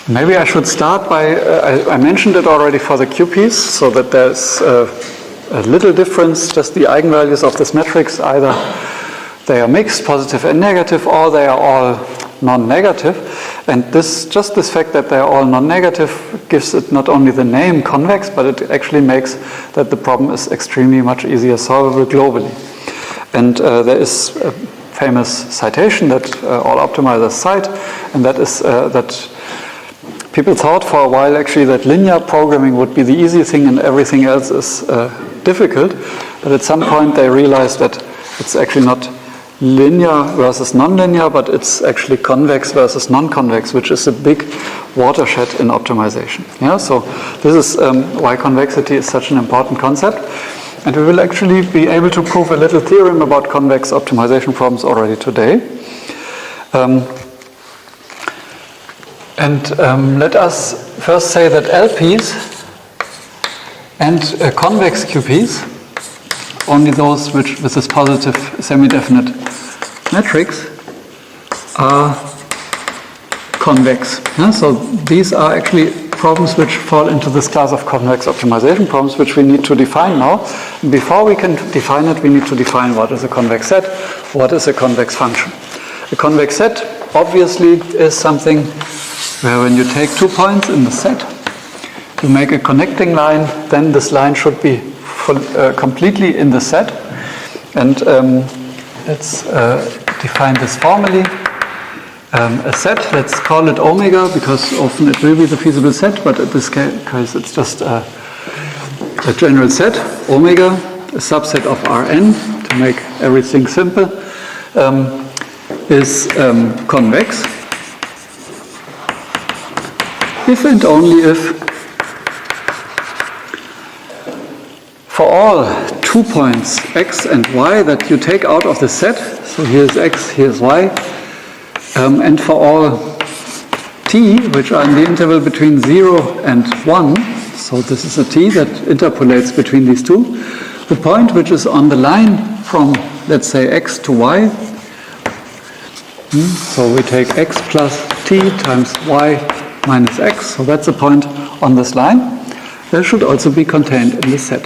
Maybe I should start by, I mentioned it already for the QPs, so that there's a little difference, just the eigenvalues of this matrix, either they are mixed, positive and negative, or they are all non-negative. And just this fact that they are all non-negative gives it not only the name convex, but it actually makes that the problem is extremely much easier solvable globally. And there is a famous citation that all optimizers cite, and that is that people thought for a while actually that linear programming would be the easy thing and everything else is difficult. But at some point they realized that it's actually not linear versus non-linear, but it's actually convex versus non-convex, which is a big watershed in optimization. Yeah, so this is why convexity is such an important concept. And we will actually be able to prove a little theorem about convex optimization problems already today. Let us first say that LPs and convex QPs, only those which with this positive semi-definite matrix, are convex. So these are actually problems which fall into this class of convex optimization problems, which we need to define now. And before we can define it, we need to define what is a convex set, what is a convex function. A convex set obviously is something where when you take 2 points in the set, you make a connecting line, then this line should be completely in the set. And let's define this formally. A set, let's call it omega, because often it will be the feasible set, but in this case it's just a general set. Omega, a subset of Rn, to make everything simple, is convex if and only if for all 2 points x and y that you take out of the set, so here's x, here's y, and for all t, which are in the interval between 0 and 1, so this is a t that interpolates between these two, the point which is on the line from, let's say, x to y, so we take x plus t times y minus x, so that's a point on this line, that should also be contained in the set.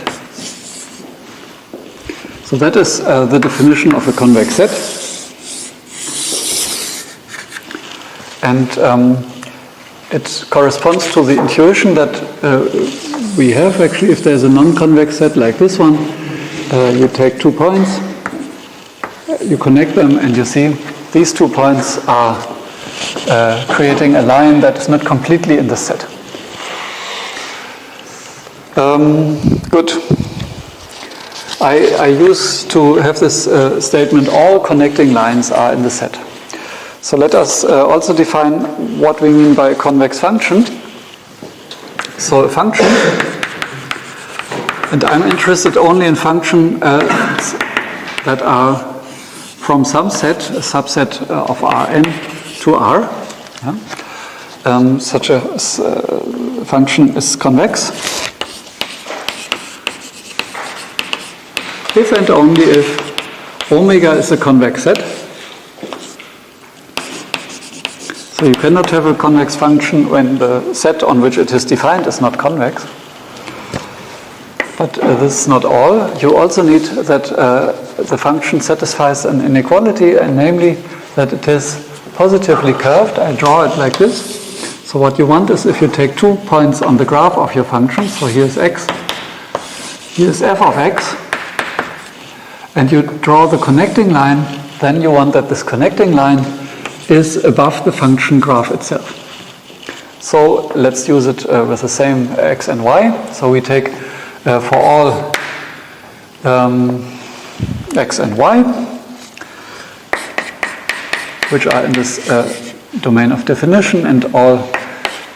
So that is the definition of a convex set. And it corresponds to the intuition that we have actually if there's a non-convex set like this one. You take 2 points, you connect them, and you see these 2 points are creating a line that is not completely in the set. Good. I used to have this statement, all connecting lines are in the set. So let us also define what we mean by a convex function. So a function, and I'm interested only in functions that are from some set, a subset of Rn to R. Such a function is convex if and only if omega is a convex set. So you cannot have a convex function when the set on which it is defined is not convex. But this is not all. You also need that the function satisfies an inequality, and namely that it is positively curved. I draw it like this. So what you want is if you take 2 points on the graph of your function, so here's x, here's f of x, and you draw the connecting line, then you want that this connecting line is above the function graph itself. So let's use it with the same x and y. So we take for all x and y, which are in this domain of definition, and all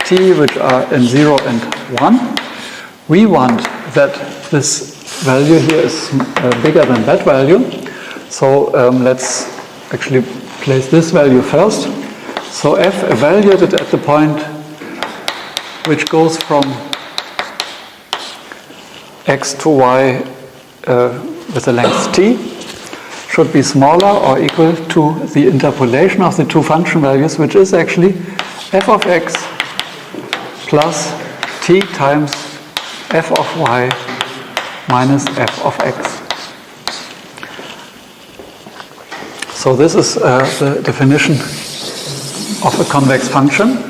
t, which are in 0 and 1. We want that this value here is bigger than that value. So let's actually place this value first. So f evaluated at the point which goes from x to y with the length t should be smaller or equal to the interpolation of the two function values, which is actually f of x plus t times f of y minus f of x. So this is the definition of a convex function.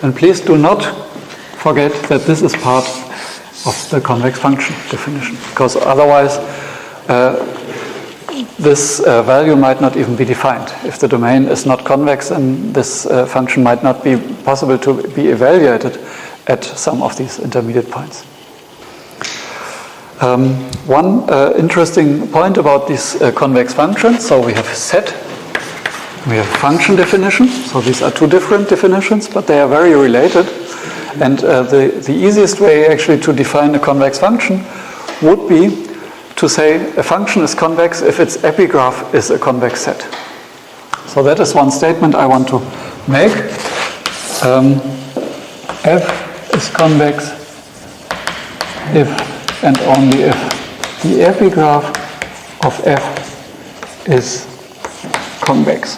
And please do not forget that this is part of the convex function definition, because otherwise this value might not even be defined. If the domain is not convex, then this function might not be possible to be evaluated at some of these intermediate points. One interesting point about these convex functions, so we have set, we have function definition, so these are two different definitions, but they are very related. And the easiest way actually to define a convex function would be to say a function is convex if its epigraph is a convex set. So that is one statement I want to make. F is convex if and only if the epigraph of F is convex.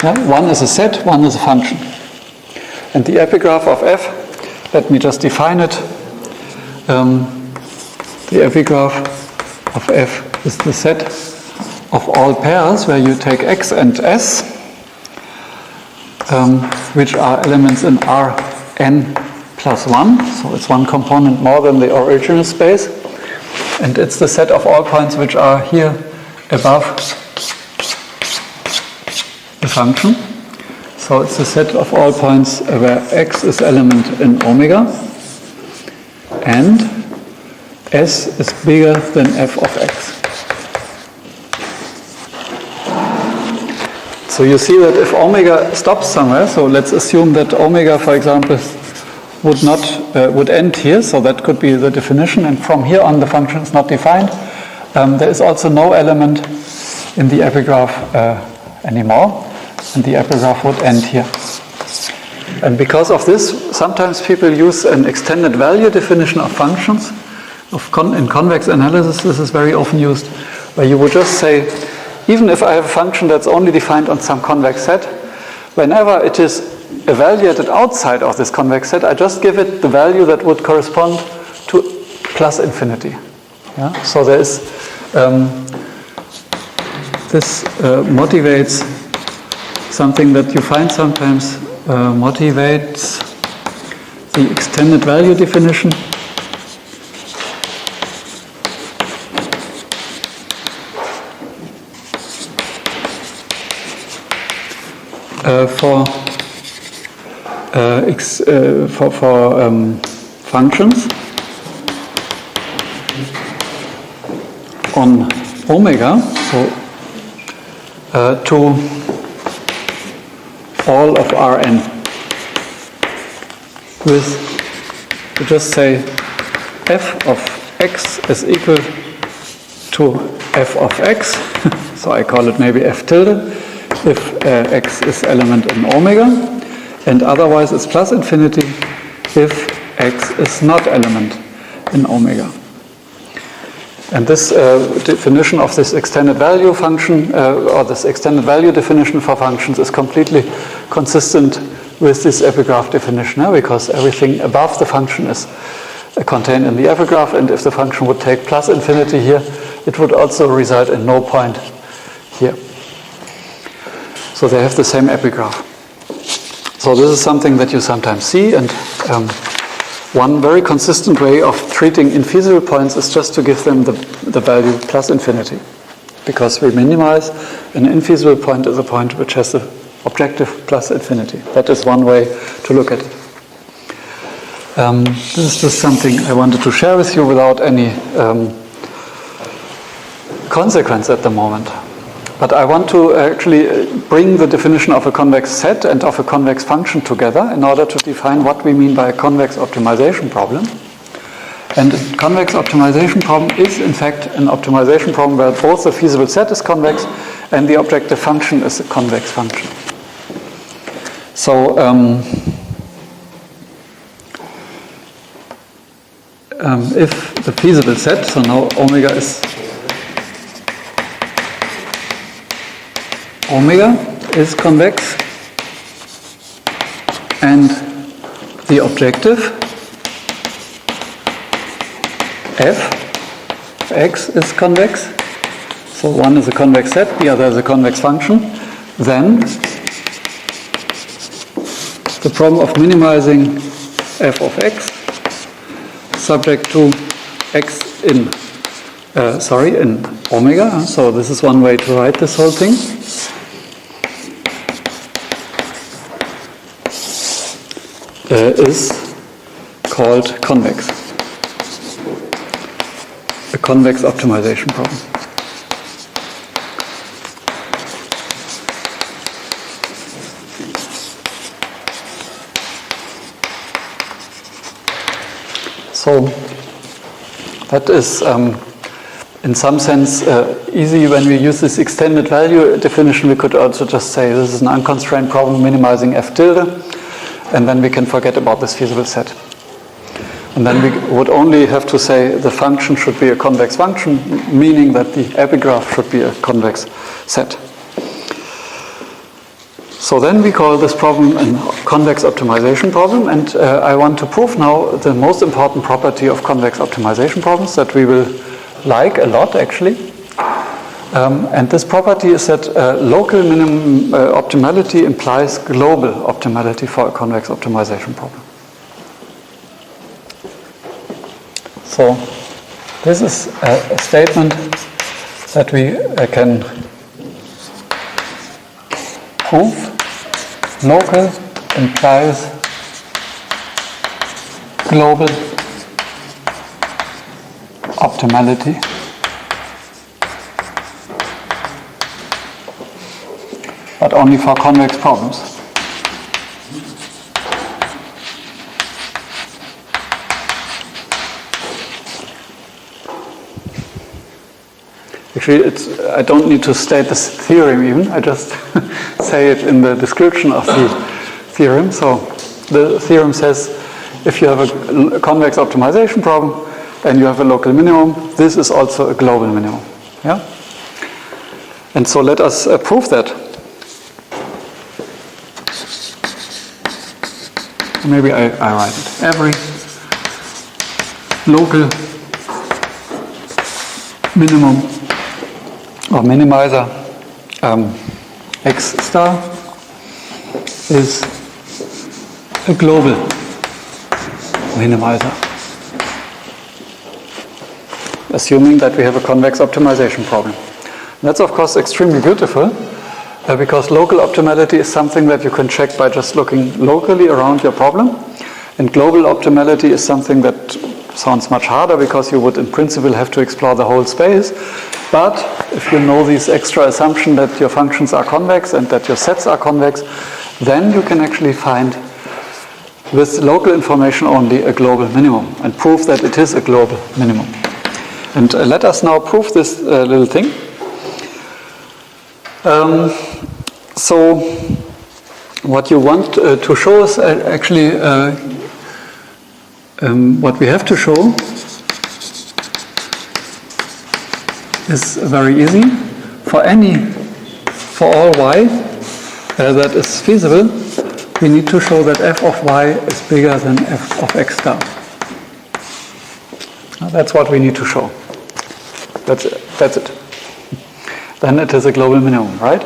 Yeah? One is a set, one is a function. And the epigraph of F, let me just define it. The epigraph of F is the set of all pairs where you take X and S, which are elements in Rn plus 1. So it's one component more than the original space. And it's the set of all points which are here above the function. So it's the set of all points where X is element in omega and S is bigger than F of X. So you see that if omega stops somewhere, so let's assume that omega, for example, would end here, so that could be the definition, and from here on the function is not defined. There is also no element in the epigraph anymore, and the epigraph would end here. And because of this, sometimes people use an extended value definition of functions. In convex analysis, this is very often used, where you would just say, even if I have a function that's only defined on some convex set, whenever it is evaluated outside of this convex set, I just give it the value that would correspond to plus infinity. Yeah? So there is, this motivates something that you find sometimes motivates the extended value definition. For functions on omega, so to all of Rn, with, you just say f of x is equal to f of x, so I call it maybe f tilde, if x is element in omega, and otherwise it's plus infinity if x is not element in omega. And this definition of this extended value function, or this extended value definition for functions, is completely consistent with this epigraph definition, because everything above the function is contained in the epigraph, and if the function would take plus infinity here, it would also reside in no point here. So they have the same epigraph. So this is something that you sometimes see, and one very consistent way of treating infeasible points is just to give them the value plus infinity, because we minimize an infeasible point is a point which has the objective plus infinity. That is one way to look at it. This is just something I wanted to share with you without any consequence at the moment. But I want to actually bring the definition of a convex set and of a convex function together in order to define what we mean by a convex optimization problem. And a convex optimization problem is, in fact, an optimization problem where both the feasible set is convex and the objective function is a convex function. So, if the feasible set, so now omega is convex, and the objective f of x is convex, so one is a convex set, the other is a convex function, then the problem of minimizing f of x subject to x in omega, so this is one way to write this whole thing. Is called convex, a convex optimization problem. So that is in some sense easy. When we use this extended value definition, we could also just say this is an unconstrained problem minimizing f tilde, and then we can forget about this feasible set. And then we would only have to say the function should be a convex function, meaning that the epigraph should be a convex set. So then we call this problem a convex optimization problem, and I want to prove now the most important property of convex optimization problems that we will like a lot actually. And this property is that local minimum optimality implies global optimality for a convex optimization problem. So this is a statement that we can prove. Local implies global optimality but only for convex problems. Actually, I don't need to state this theorem even, I just say it in the description of the theorem. So the theorem says if you have a convex optimization problem and you have a local minimum, this is also a global minimum. Yeah? And so let us prove that. Maybe I write it. Every local minimum or minimizer x star is a global minimizer, assuming that we have a convex optimization problem. That's of course extremely beautiful because local optimality is something that you can check by just looking locally around your problem, and global optimality is something that sounds much harder because you would in principle have to explore the whole space. But if you know this extra assumption that your functions are convex and that your sets are convex, then you can actually find with local information only a global minimum and prove that it is a global minimum. And let us now prove this little thing. So what you want to show is actually what we have to show is very easy. For all y that is feasible, we need to show that f of y is bigger than f of x star. That's what we need to show. That's it. Then it is a global minimum, right?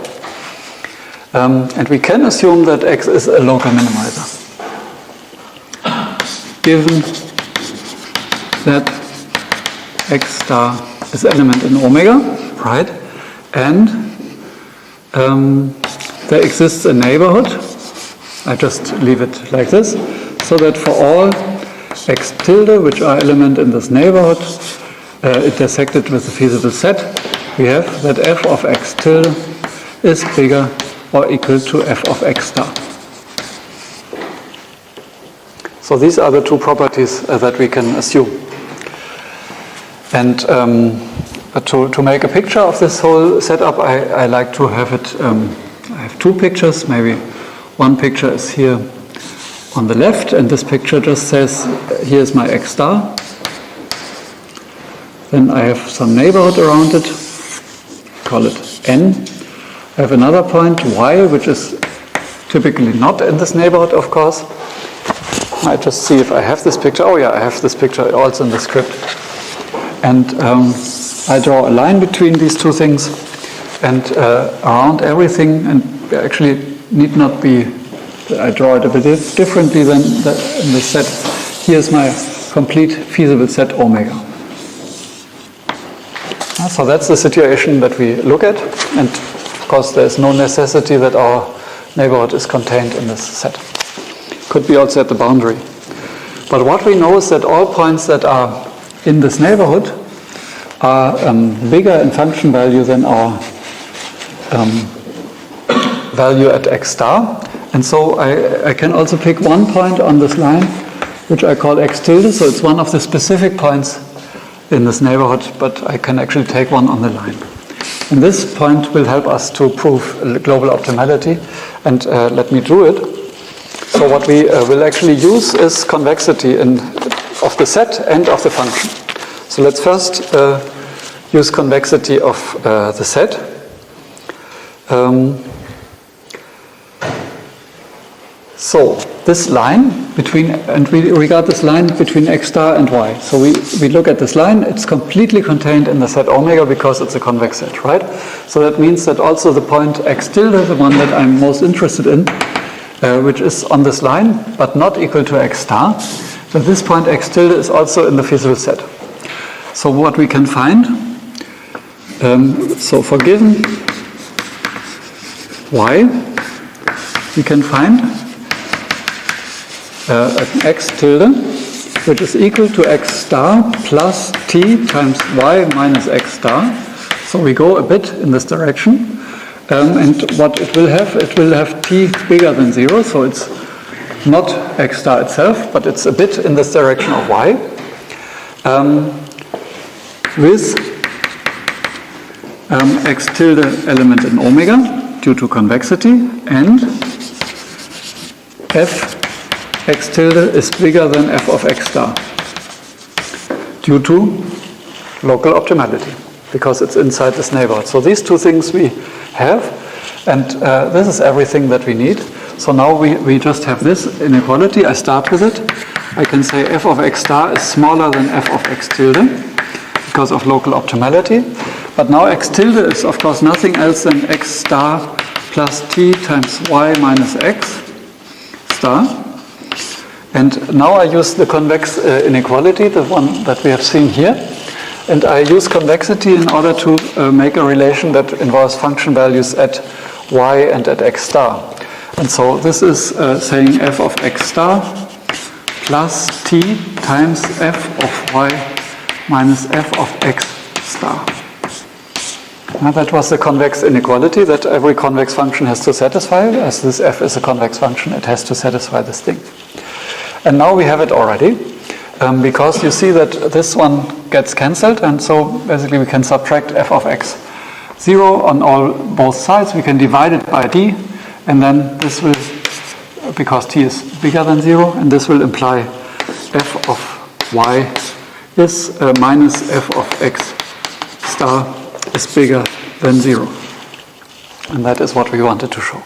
And we can assume that x is a local minimizer, given that x star is element in omega, right? And there exists a neighborhood. I just leave it like this, so that for all x tilde, which are element in this neighborhood, intersected with the feasible set, we have that f of x tilde is bigger or equal to f of x star. So these are the two properties that we can assume. And to make a picture of this whole setup, I like to have it, I have two pictures. Maybe one picture is here on the left, and this picture just says, here's my x star. Then I have some neighborhood around it, call it n. I have another point, y, which is typically not in this neighborhood, of course. I just see if I have this picture. Oh yeah, I have this picture also in the script. And I draw a line between these two things, and around everything, and actually need not be, I draw it a bit differently than in the set. Here's my complete feasible set omega. So that's the situation that we look at, and of course there's no necessity that our neighborhood is contained in this set. Could be also at the boundary. But what we know is that all points that are in this neighborhood are bigger in function value than our value at x star. And so I can also pick one point on this line which I call x tilde, so it's one of the specific points in this neighborhood, but I can actually take one on the line. And this point will help us to prove global optimality, and let me draw it. So what we will actually use is convexity of the set and of the function. So let's first use convexity of the set. So this line between, and we regard this line between x star and y. So we look at this line, it's completely contained in the set omega because it's a convex set, right? So that means that also the point x tilde, the one that I'm most interested in, which is on this line, but not equal to x star, that this point x tilde is also in the feasible set. So what we can find, so for given y, we can find an x tilde, which is equal to x star plus t times y minus x star. So we go a bit in this direction. And what it will have t bigger than 0, so it's not x star itself, but it's a bit in this direction of y, with x tilde element in omega due to convexity, and f x tilde is bigger than f of x star due to local optimality, because it's inside this neighborhood. So these two things we have, and this is everything that we need. So now we just have this inequality. I start with it. I can say f of x star is smaller than f of x tilde because of local optimality. But now x tilde is of course nothing else than x star plus t times y minus x star. And now I use the convex inequality, the one that we have seen here. And I use convexity in order to make a relation that involves function values at y and at x star. And so this is saying f of x star plus t times f of y minus f of x star. Now that was the convex inequality that every convex function has to satisfy. As this f is a convex function, it has to satisfy this thing. And now we have it already. Because you see that this one gets cancelled, and so basically we can subtract f of x 0 on both sides. We can divide it by t, and then this will, because t is bigger than 0, and this will imply f of y is minus f of x star is bigger than 0. And that is what we wanted to show.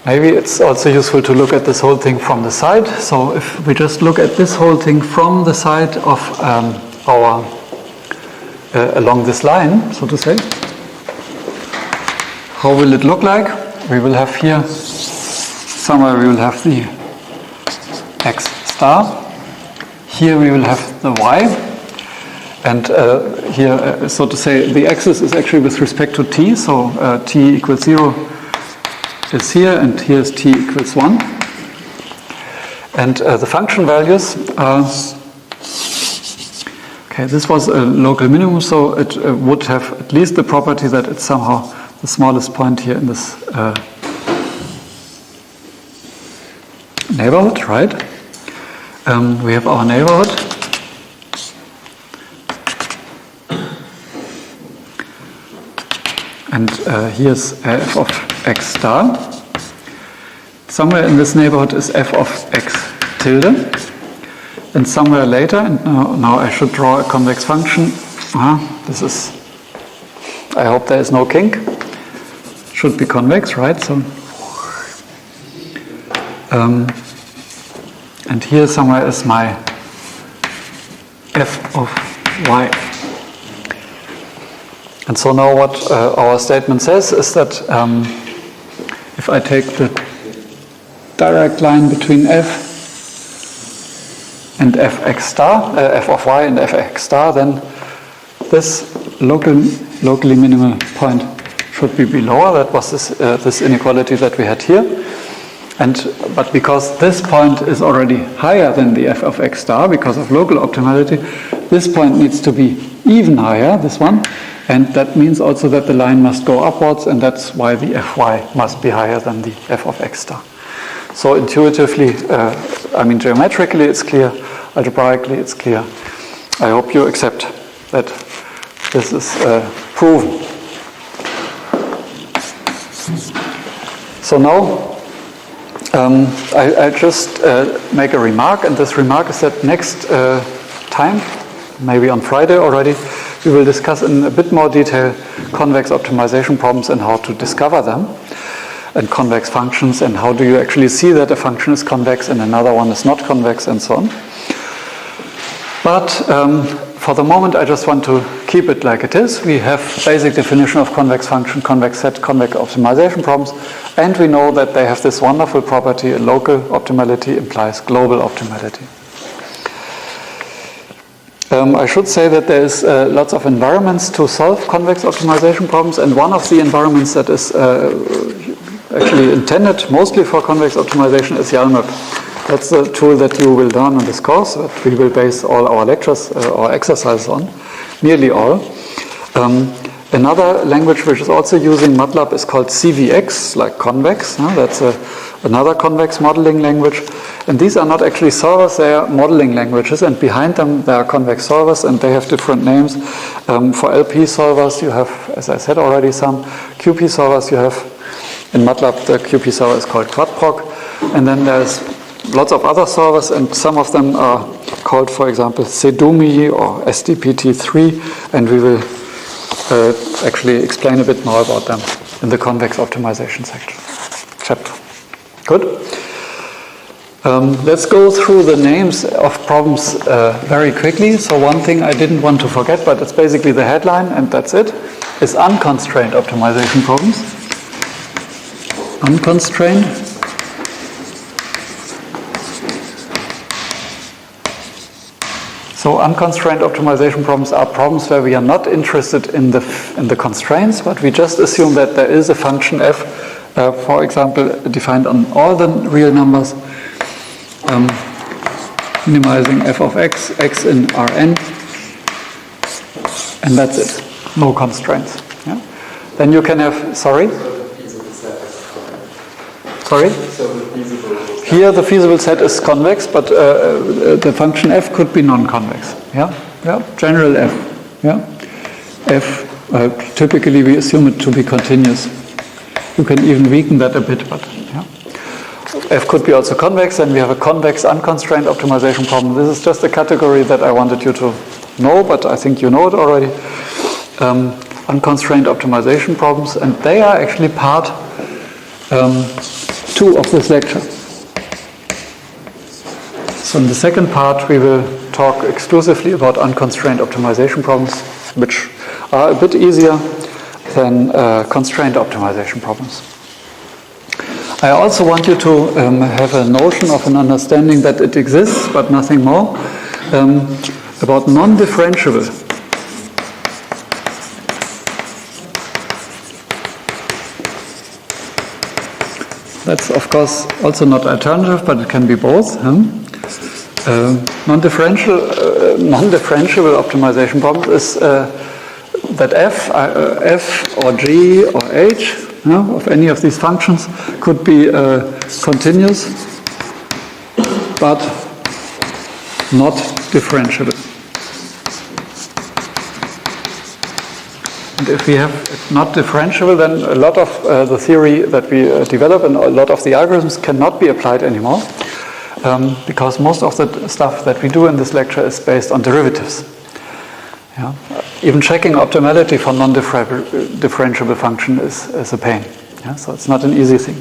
Maybe it's also useful to look at this whole thing from the side. So if we just look at this whole thing from the side of along this line, so to say, how will it look like? We will have here, somewhere we will have the x star. Here we will have the y. And here, so to say, the axis is actually with respect to t. So t equals 0. Is here, and here is t equals 1. And the function values are, okay, this was a local minimum, so it would have at least the property that it's somehow the smallest point here in this neighborhood, right? We have our neighborhood. And here's f of x star. Somewhere in this neighborhood is f of x tilde. And somewhere later, and now I should draw a convex function. This is, I hope there is no kink. Should be convex, right? So, and here somewhere is my f of y. And so now what our statement says is that if I take the direct line between f and fx star, f of y and fx star, then this locally minimal point should be below. That was this inequality that we had here. But because this point is already higher than the f of x star because of local optimality, this point needs to be even higher, this one. And that means also that the line must go upwards, and that's why the fy must be higher than the f of x star. So intuitively, geometrically it's clear, algebraically it's clear. I hope you accept that this is proven. So now I just make a remark, and this remark is that next time, maybe on Friday already, we will discuss in a bit more detail convex optimization problems and how to discover them, and convex functions, and how do you actually see that a function is convex and another one is not convex, and so on. But for the moment, I just want to keep it like it is. We have basic definition of convex function, convex set, convex optimization problems, and we know that they have this wonderful property: a local optimality implies global optimality. I should say that there is lots of environments to solve convex optimization problems, and one of the environments that is actually intended mostly for convex optimization is YALMAP. That's the tool that you will learn on this course, that we will base all our lectures or exercises on, nearly all. Another language which is also using MATLAB is called CVX, like convex. That's another convex modeling language. And these are not actually solvers, they are modeling languages, and behind them there are convex solvers, and they have different names. For LP solvers you have, as I said already, some QP solvers you have. In MATLAB the QP solver is called quadproc, and then there's lots of other solvers, and some of them are called, for example, Sedumi or SDPT3, and we will actually explain a bit more about them in the convex optimization chapter. Good. Let's go through the names of problems very quickly. So one thing I didn't want to forget, but it's basically the headline, and that's it, is unconstrained optimization problems. Unconstrained. So unconstrained optimization problems are problems where we are not interested in the constraints, but we just assume that there is a function f, for example, defined on all the real numbers, minimizing f of x, x in Rn, and that's it. No constraints. Yeah? Then you can have, sorry? Here the feasible set is convex, but the function f could be non-convex. Yeah, general f. Yeah, f. Typically we assume it to be continuous. You can even weaken that a bit, but yeah. F could be also convex, and we have a convex unconstrained optimization problem. This is just a category that I wanted you to know, but I think you know it already. Unconstrained optimization problems, and they are actually part 2 of this lecture. So in the second part we will talk exclusively about unconstrained optimization problems, which are a bit easier than constrained optimization problems. I also want you to have a notion of an understanding that it exists, but nothing more, about non-differentiable. That's of course also not alternative, but it can be both. Non-differentiable optimization problem is that f or g or h of any of these functions could be continuous, but not differentiable. And if we have not differentiable, then a lot of the theory that we develop and a lot of the algorithms cannot be applied anymore, because most of the stuff that we do in this lecture is based on derivatives. Yeah. Even checking optimality for non-differentiable function is a pain. Yeah? So it's not an easy thing.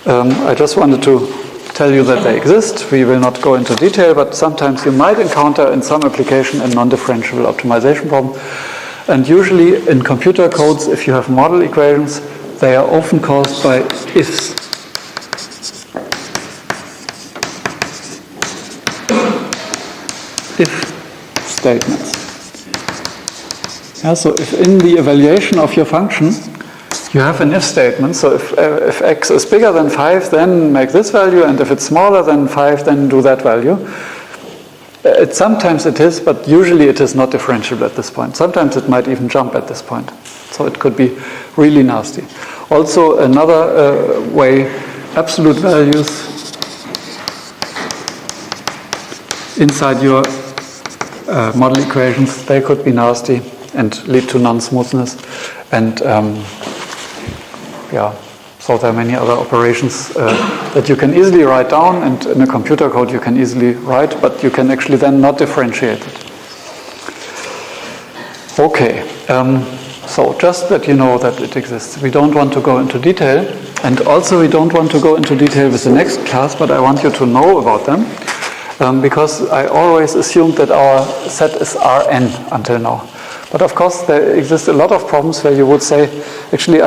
I just wanted to tell you that they exist. We will not go into detail, but sometimes you might encounter in some application a non-differentiable optimization problem. And usually in computer codes, if you have model equations, they are often caused by ifs. If statements. Yeah, so if in the evaluation of your function you have an if statement, so if x is bigger than 5, then make this value, and if it's smaller than 5, then do that value. Sometimes it is, but usually it is not differentiable at this point. Sometimes it might even jump at this point. So it could be really nasty. Also, another way absolute values inside your model equations, they could be nasty and lead to non-smoothness. And so there are many other operations that you can easily write down, and in a computer code you can easily write, but you can actually then not differentiate it. Okay, so just that you know that it exists. We don't want to go into detail, and also we don't want to go into detail with the next class, but I want you to know about them. Because I always assumed that our set is Rn until now. But of course there exist a lot of problems where you would say, actually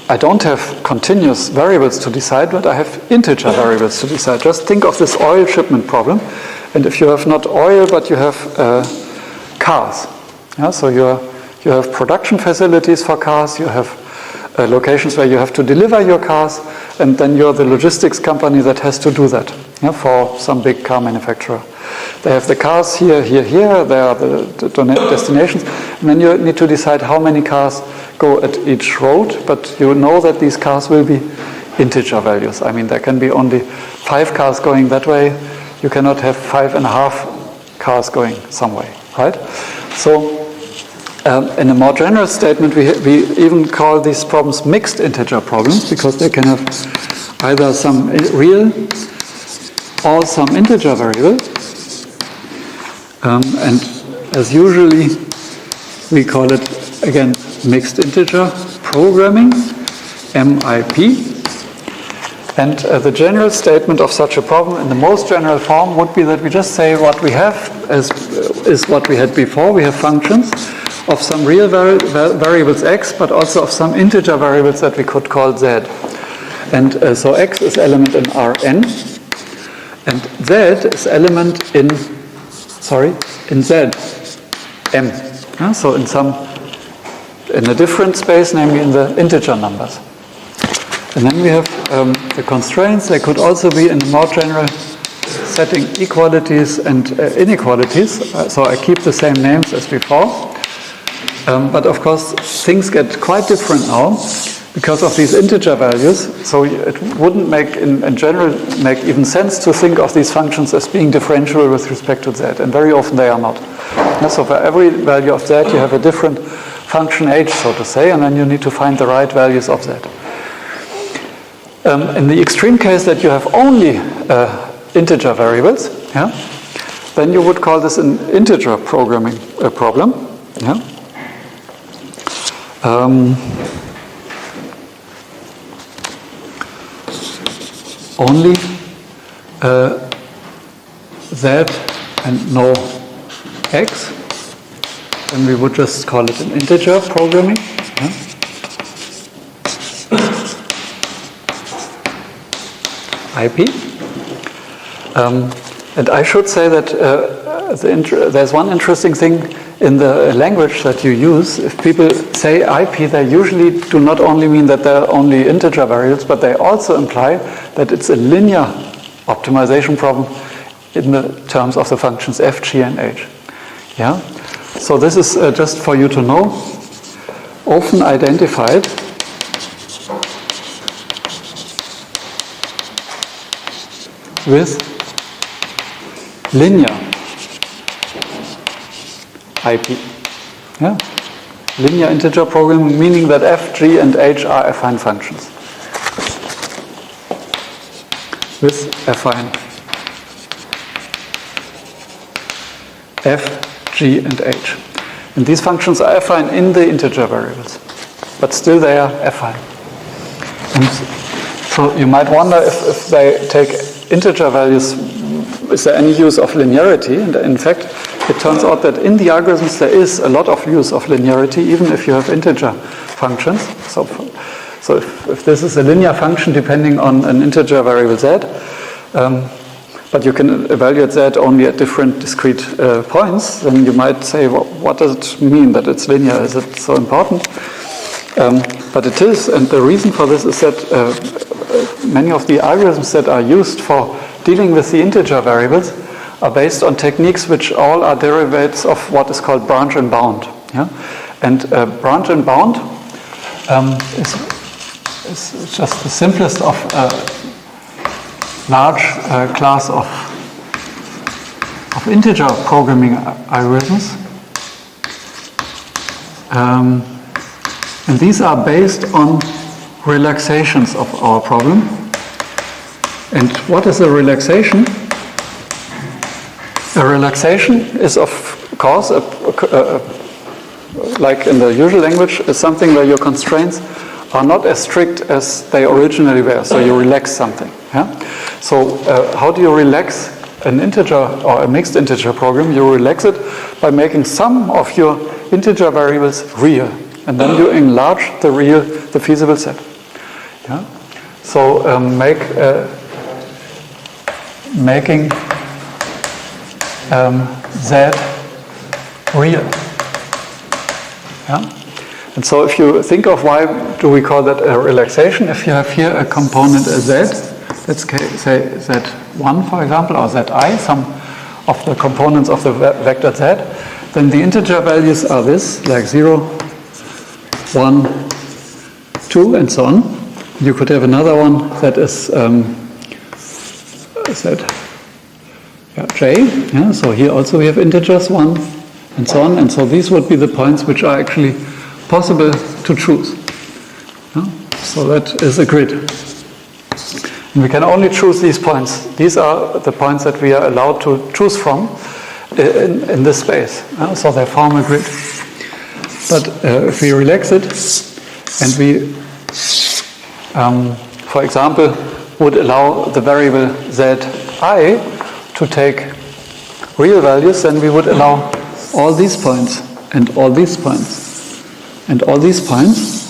I don't have continuous variables to decide, but I have integer variables to decide. Just think of this oil shipment problem. And if you have not oil, but you have cars. Yeah? So you have production facilities for cars, you have locations where you have to deliver your cars, and then you're the logistics company that has to do that, yeah, for some big car manufacturer. They have the cars here, here, here, they are the destinations, and then you need to decide how many cars go at each road, but you know that these cars will be integer values. I mean, there can be only 5 cars going that way, you cannot have 5.5 cars going some way, right? So, in a more general statement, we even call these problems mixed integer problems, because they can have either some real or some integer variable. And as usually, we call it, again, mixed integer programming, MIP. And the general statement of such a problem in the most general form would be that we just say what we have is what we had before. We have functions of some real variables x, but also of some integer variables that we could call z. And so x is element in Rn, and z is element in z, m. Yeah, so in a different space, namely in the integer numbers. And then we have the constraints. They could also be in a more general setting equalities and inequalities. So I keep the same names as before. But of course, things get quite different now because of these integer values. So it wouldn't make, in general, make even sense to think of these functions as being differentiable with respect to z. And very often they are not. So for every value of z, you have a different function h, so to say, and then you need to find the right values of z. In the extreme case that you have only integer variables, yeah, then you would call this an integer programming problem. Yeah. Only z and no x, then we would just call it an integer programming. Yeah. IP. And I should say that there's one interesting thing in the language that you use. If people say IP, they usually do not only mean that they're only integer variables, but they also imply that it's a linear optimization problem in the terms of the functions f, g, and h. Yeah? So this is just for you to know, often identified with linear IP. Yeah? Linear integer programming, meaning that f, g, and h are affine functions. With affine f, g, and h. And these functions are affine in the integer variables, but still they are affine. And so you might wonder if they take integer values, is there any use of linearity? And in fact, it turns out that in the algorithms there is a lot of use of linearity, even if you have integer functions. So if this is a linear function depending on an integer variable z, but you can evaluate z only at different discrete points, then you might say, well, what does it mean that it's linear? Is it so important? But it is, and the reason for this is that many of the algorithms that are used for dealing with the integer variables are based on techniques which all are derivatives of what is called branch and bound. Yeah? And branch and bound is is just the simplest of large class of integer programming algorithms. And these are based on relaxations of our problem. And what is a relaxation? A relaxation is, of course, like in the usual language, is something where your constraints are not as strict as they originally were. So you relax something. Yeah? So how do you relax an integer or a mixed integer program? You relax it by making some of your integer variables real. And then you enlarge the feasible set. Yeah? So making Z real. Yeah? And so if you think of why do we call that a relaxation, if you have here a component Z, let's say Z1 for example, or Zi, some of the components of the vector Z, then the integer values are this, like 0, 1, 2, and so on. You could have another one that is J. Yeah, so here also we have integers 1 and so on. And so these would be the points which are actually possible to choose. Yeah? So that is a grid. And we can only choose these points. These are the points that we are allowed to choose from in this space. Yeah? So they form a grid. But if we relax it and we, for example, would allow the variable Zi to take real values, then we would allow all these points and all these points and all these points.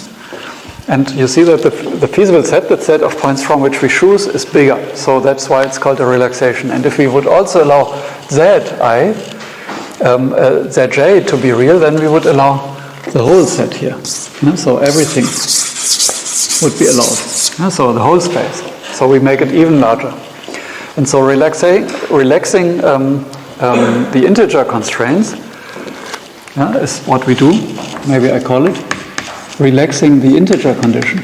And you see that the feasible set, the set of points from which we choose, is bigger. So that's why it's called a relaxation. And if we would also allow Zi, Zj to be real, then we would allow the whole set here. Yeah? So everything would be allowed. Yeah? So the whole space. So we make it even larger. And so relaxing the integer constraints is what we do. Maybe I call it relaxing the integer condition.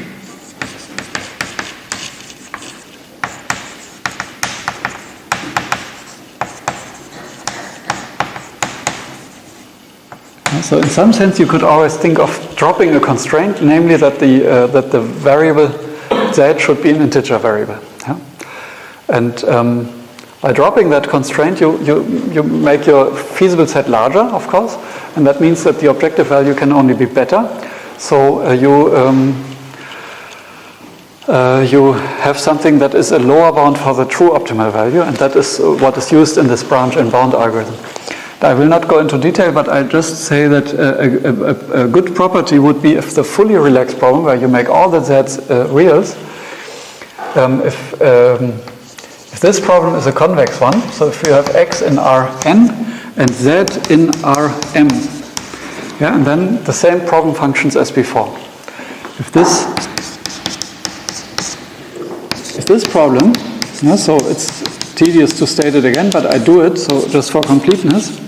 So in some sense you could always think of dropping a constraint, namely that the variable Z should be an integer variable. Yeah? And by dropping that constraint, you make your feasible set larger, of course, and that means that the objective value can only be better. So you have something that is a lower bound for the true optimal value, and that is what is used in this branch and bound algorithm. I will not go into detail, but I just say that a good property would be if the fully relaxed problem, where you make all the Z's reals, if this problem is a convex one, so if you have X in Rn and Z in Rm, yeah, and then the same problem functions as before. If this problem, yeah, so it's tedious to state it again, but I do it, so just for completeness.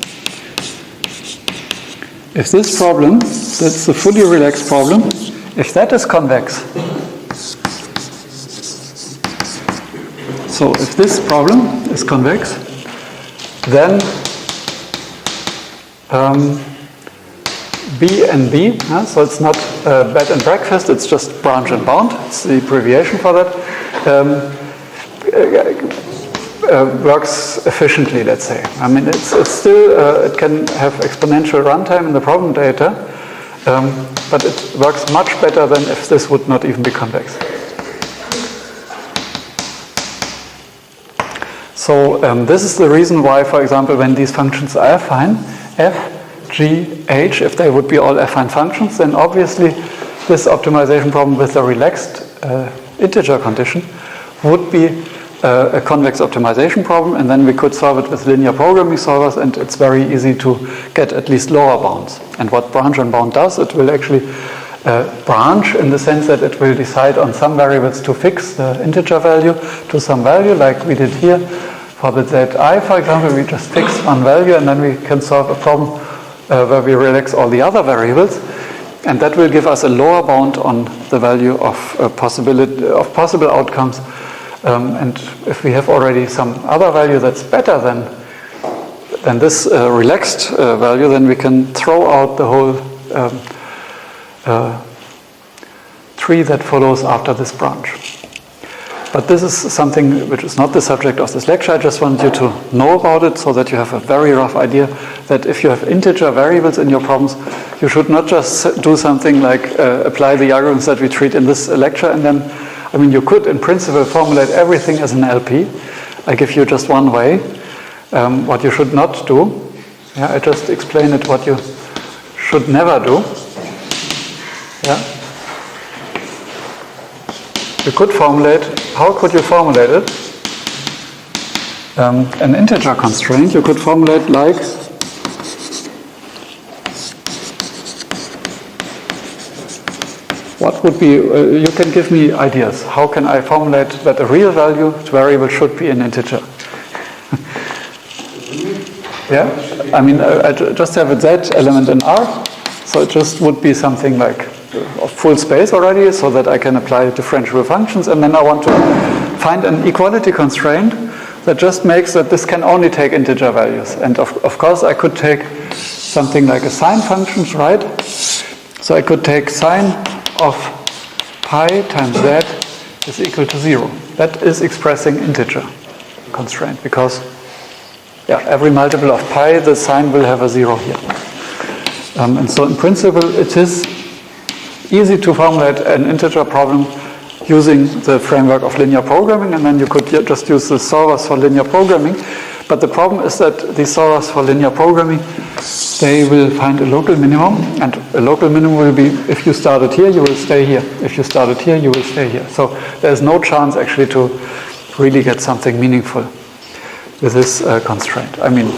If this problem, that's the fully relaxed problem, if that is convex, so if this problem is convex, then B and B, so it's not bed and breakfast, it's just branch and bound, it's the abbreviation for that, works efficiently, let's say. I mean, it's still, it can have exponential runtime in the problem data, but it works much better than if this would not even be convex. So this is the reason why, for example, when these functions are affine, f, g, h, if they would be all affine functions, then obviously this optimization problem with the relaxed integer condition would be a convex optimization problem, and then we could solve it with linear programming solvers, and it's very easy to get at least lower bounds. And what branch and bound does, it will actually branch in the sense that it will decide on some variables to fix the integer value to some value, like we did here. For the Zi, for example, we just fix one value, and then we can solve a problem where we relax all the other variables. and that will give us a lower bound on the value of possible outcomes. And if we have already some other value that's better than this relaxed value, then we can throw out the whole tree that follows after this branch. But this is something which is not the subject of this lecture. I just want you to know about it so that you have a very rough idea that if you have integer variables in your problems, you should not just do something like apply the algorithms that we treat in this lecture and then, I mean, you could in principle formulate everything as an LP. I give you just one way. What you should not do, yeah, I just explain it what you should never do. Yeah. You could formulate, how could you formulate it? An integer constraint you could formulate like what would be, you can give me ideas. How can I formulate that a real value variable should be an integer? Yeah, I mean, I just have a z element in R, so it just would be something like of full space already, so that I can apply differentiable functions, and then I want to find an equality constraint that just makes that this can only take integer values. And of course I could take something like a sine functions, right? So I could take sine of pi times z is equal to 0. That is expressing integer constraint, because yeah, every multiple of pi, the sign will have a 0 here. And so in principle, it is easy to formulate an integer problem using the framework of linear programming, and then you could just use the solvers for linear programming. But the problem is that these solvers for linear programming, they will find a local minimum, and a local minimum will be if you started here, you will stay here. If you started here, you will stay here. So there's no chance actually to really get something meaningful with this constraint. I mean,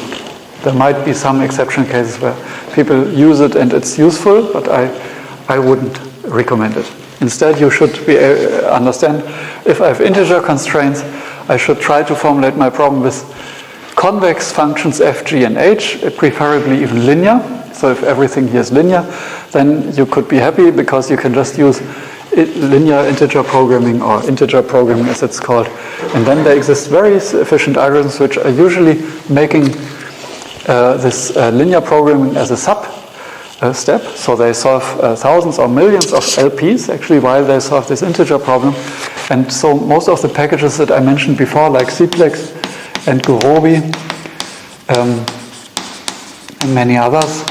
there might be some exception cases where people use it and it's useful, but I wouldn't recommend it. Instead, you should understand if I have integer constraints, I should try to formulate my problem with convex functions f, g, and h, preferably even linear. So if everything here is linear, then you could be happy because you can just use linear integer programming, or integer programming as it's called. And then there exist very efficient algorithms which are usually making this linear programming as a sub step. So they solve thousands or millions of LPs actually while they solve this integer problem. And so most of the packages that I mentioned before, like Cplex and Gurobi and many others,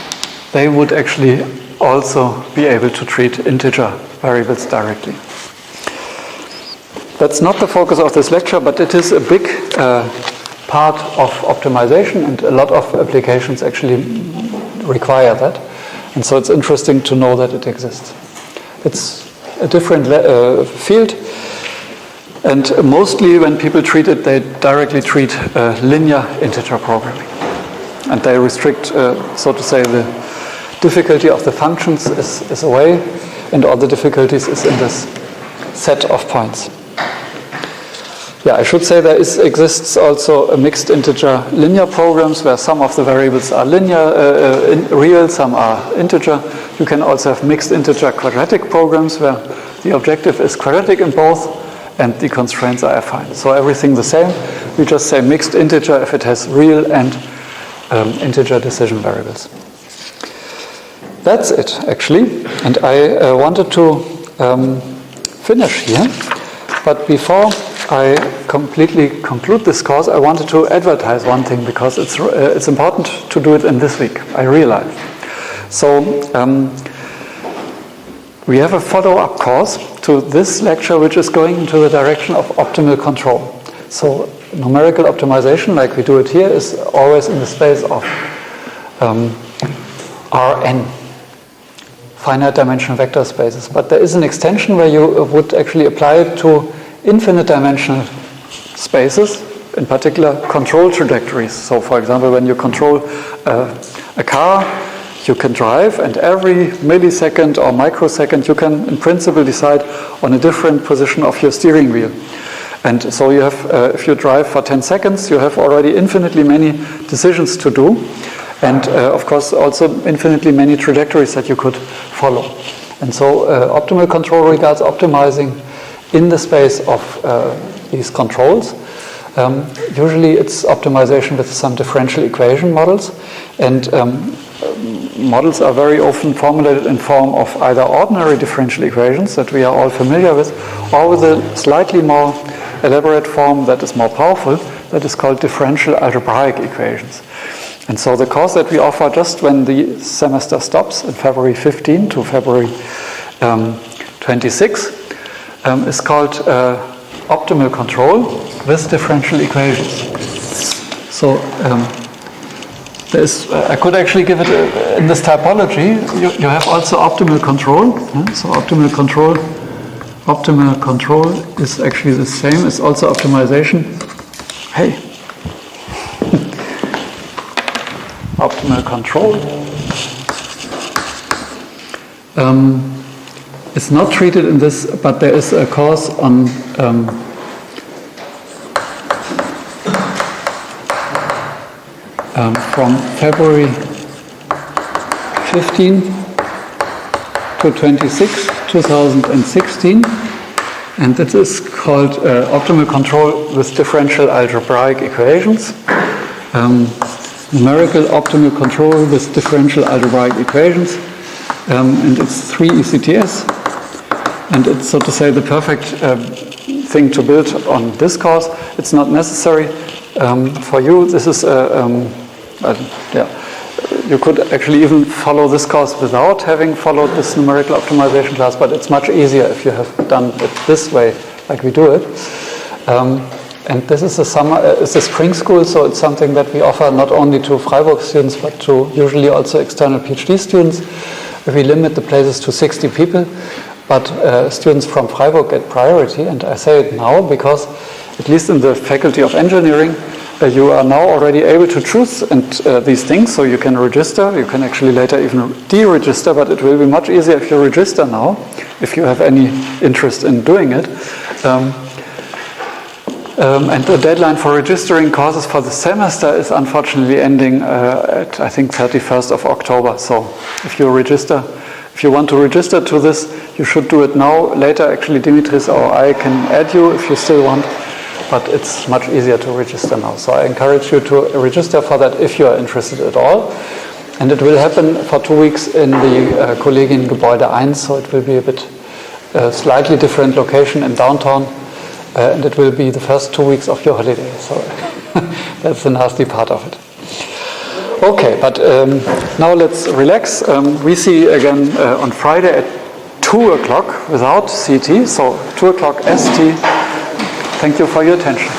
they would actually also be able to treat integer variables directly. That's not the focus of this lecture, but it is a big part of optimization, and a lot of applications actually require that. And so it's interesting to know that it exists. It's a different field, and mostly when people treat it, they directly treat linear integer programming. And they restrict, so to say, the difficulty of the functions is away, and all the difficulties is in this set of points. Yeah, I should say there exists also a mixed integer linear programs where some of the variables are linear, real, some are integer. You can also have mixed integer quadratic programs where the objective is quadratic in both and the constraints are affine. So everything the same. We just say mixed integer if it has real and integer decision variables. That's it, actually. And I wanted to finish here. But before I completely conclude this course, I wanted to advertise one thing because it's important to do it in this week, I realize. So we have a follow-up course to this lecture which is going into the direction of optimal control. So numerical optimization, like we do it here, is always in the space of Rn, finite dimensional vector spaces. But there is an extension where you would actually apply it to infinite dimensional spaces, in particular control trajectories. So for example, when you control a car, you can drive, and every millisecond or microsecond you can in principle decide on a different position of your steering wheel. And so you have, if you drive for 10 seconds, you have already infinitely many decisions to do. And of course also infinitely many trajectories that you could follow. And so optimal control regards optimizing in the space of these controls. Usually it's optimization with some differential equation models, and models are very often formulated in form of either ordinary differential equations that we are all familiar with, or with a slightly more elaborate form that is more powerful, that is called differential algebraic equations. And so the course that we offer just when the semester stops in February 15 to February 26 is called optimal control with differential equations. So I could actually give it in this typology. You have also optimal control. So optimal control is actually the same as also optimization. Hey, optimal control is not treated in this, but there is a course on from February 15 to 26, 2016, and it is called Optimal Control with Differential Algebraic Equations. Numerical optimal control with differential algebraic equations, and it's 3 ECTS, and it's, so to say, the perfect thing to build on this course. It's not necessary for you. This is you could actually even follow this course without having followed this numerical optimization class, but it's much easier if you have done it this way, like we do it. And this is it's a spring school, so it's something that we offer not only to Freiburg students, but to usually also external PhD students. We limit the places to 60 people, but students from Freiburg get priority, and I say it now because, at least in the Faculty of Engineering, you are now already able to choose these things, so you can register. You can actually later even deregister, but it will be much easier if you register now, if you have any interest in doing it. And the deadline for registering courses for the semester is unfortunately ending at, I think, 31st of October. So if you want to register to this, you should do it now. Later, actually, Dimitris or I can add you if you still want, but it's much easier to register now. So I encourage you to register for that if you are interested at all. And it will happen for 2 weeks in the Kollegiengebäude 1, so it will be a bit slightly different location in downtown. And it will be the first 2 weeks of your holiday, so that's the nasty part of it. Okay, but now let's relax. We see again on Friday at 2 o'clock without CT, so 2 o'clock ST. Thank you for your attention.